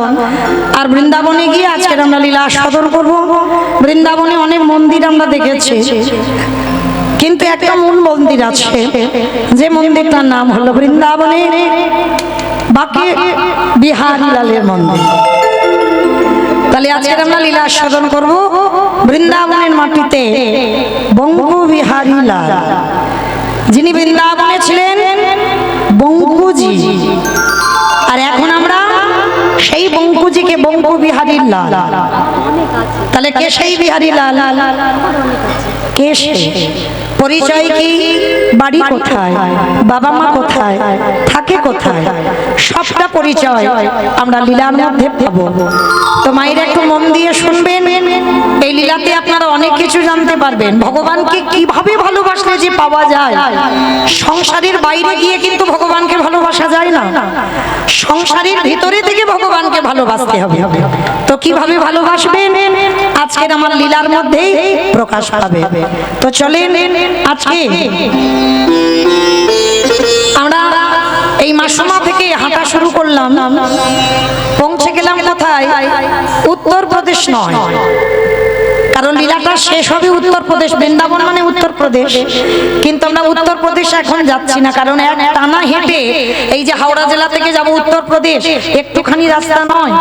আর বৃন্দাবনে গিয়ে আজকের আমরা লীলা আস্বাদন করব। বৃন্দাবনে অনেক মন্দির আমরা দেখেছি, কিন্তু একটা মূল মন্দির আছে, যে মন্দিরটার নাম হলো বৃন্দাবনে বাকি বিহারী লালের মন্দির। তাহলে আজকে আমরা লীলা আস্বাদন করব বৃন্দাবনের মাটিতে বঙ্কু বিহারী লাল, যিনি বৃন্দাবনে ছিলেন বঙ্কুজি। আর এখন আমরা সেই বঙ্কুজিকে বঙ্কু বিহারী লাল। তাহলে কে সেই বিহারী লাল? কে সে? পরিচয় কি? বাড়ি কোথায়? বাবা মা কোথায়? থাকে কোথায়? সবটা পরিচয় আমরা লীলার মধ্যে পাবো। তো মায়েরা একটু মন দিয়ে শুনবেন, এই লীলাতে আপনারা অনেক কিছু জানতে পারবেন। ভগবানকে কিভাবে ভালোবাসলে যে পাওয়া যায়, সংসারের বাইরে গিয়ে কিন্তু ভগবানকে ভালোবাসা যায় না, সংসারের ভিতরে থেকে ভগবানকে ভালোবাসতে হবে। তো কিভাবে ভালোবাসবেন আজকের আমার লীলার মধ্যেই প্রকাশ পাবে। তো চলেন আজকে আমরা এই মাসুমা থেকে হাঁটা শুরু করলাম, পৌঁছে গেলাম কোথায়? উত্তরপ্রদেশ নয়, কারণ লীলাটা শেষ হবে উত্তরপ্রদেশ, বৃন্দাবন মানে উত্তরপ্রদেশ। কিন্তু আমরা উত্তরপ্রদেশ এখন যাচ্ছি না, কারণ এক টানা হেঁটে এই যে হাওড়া জেলা থেকে যাব উত্তরপ্রদেশ, একটুখানি রাস্তা নয়।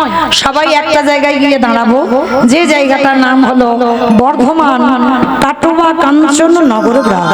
সবাই একটা জায়গায় গিয়ে দাঁড়াবো, যে জায়গাটার নাম হলো বর্ধমান কাটোয়া কাঞ্চননগর গ্রাম।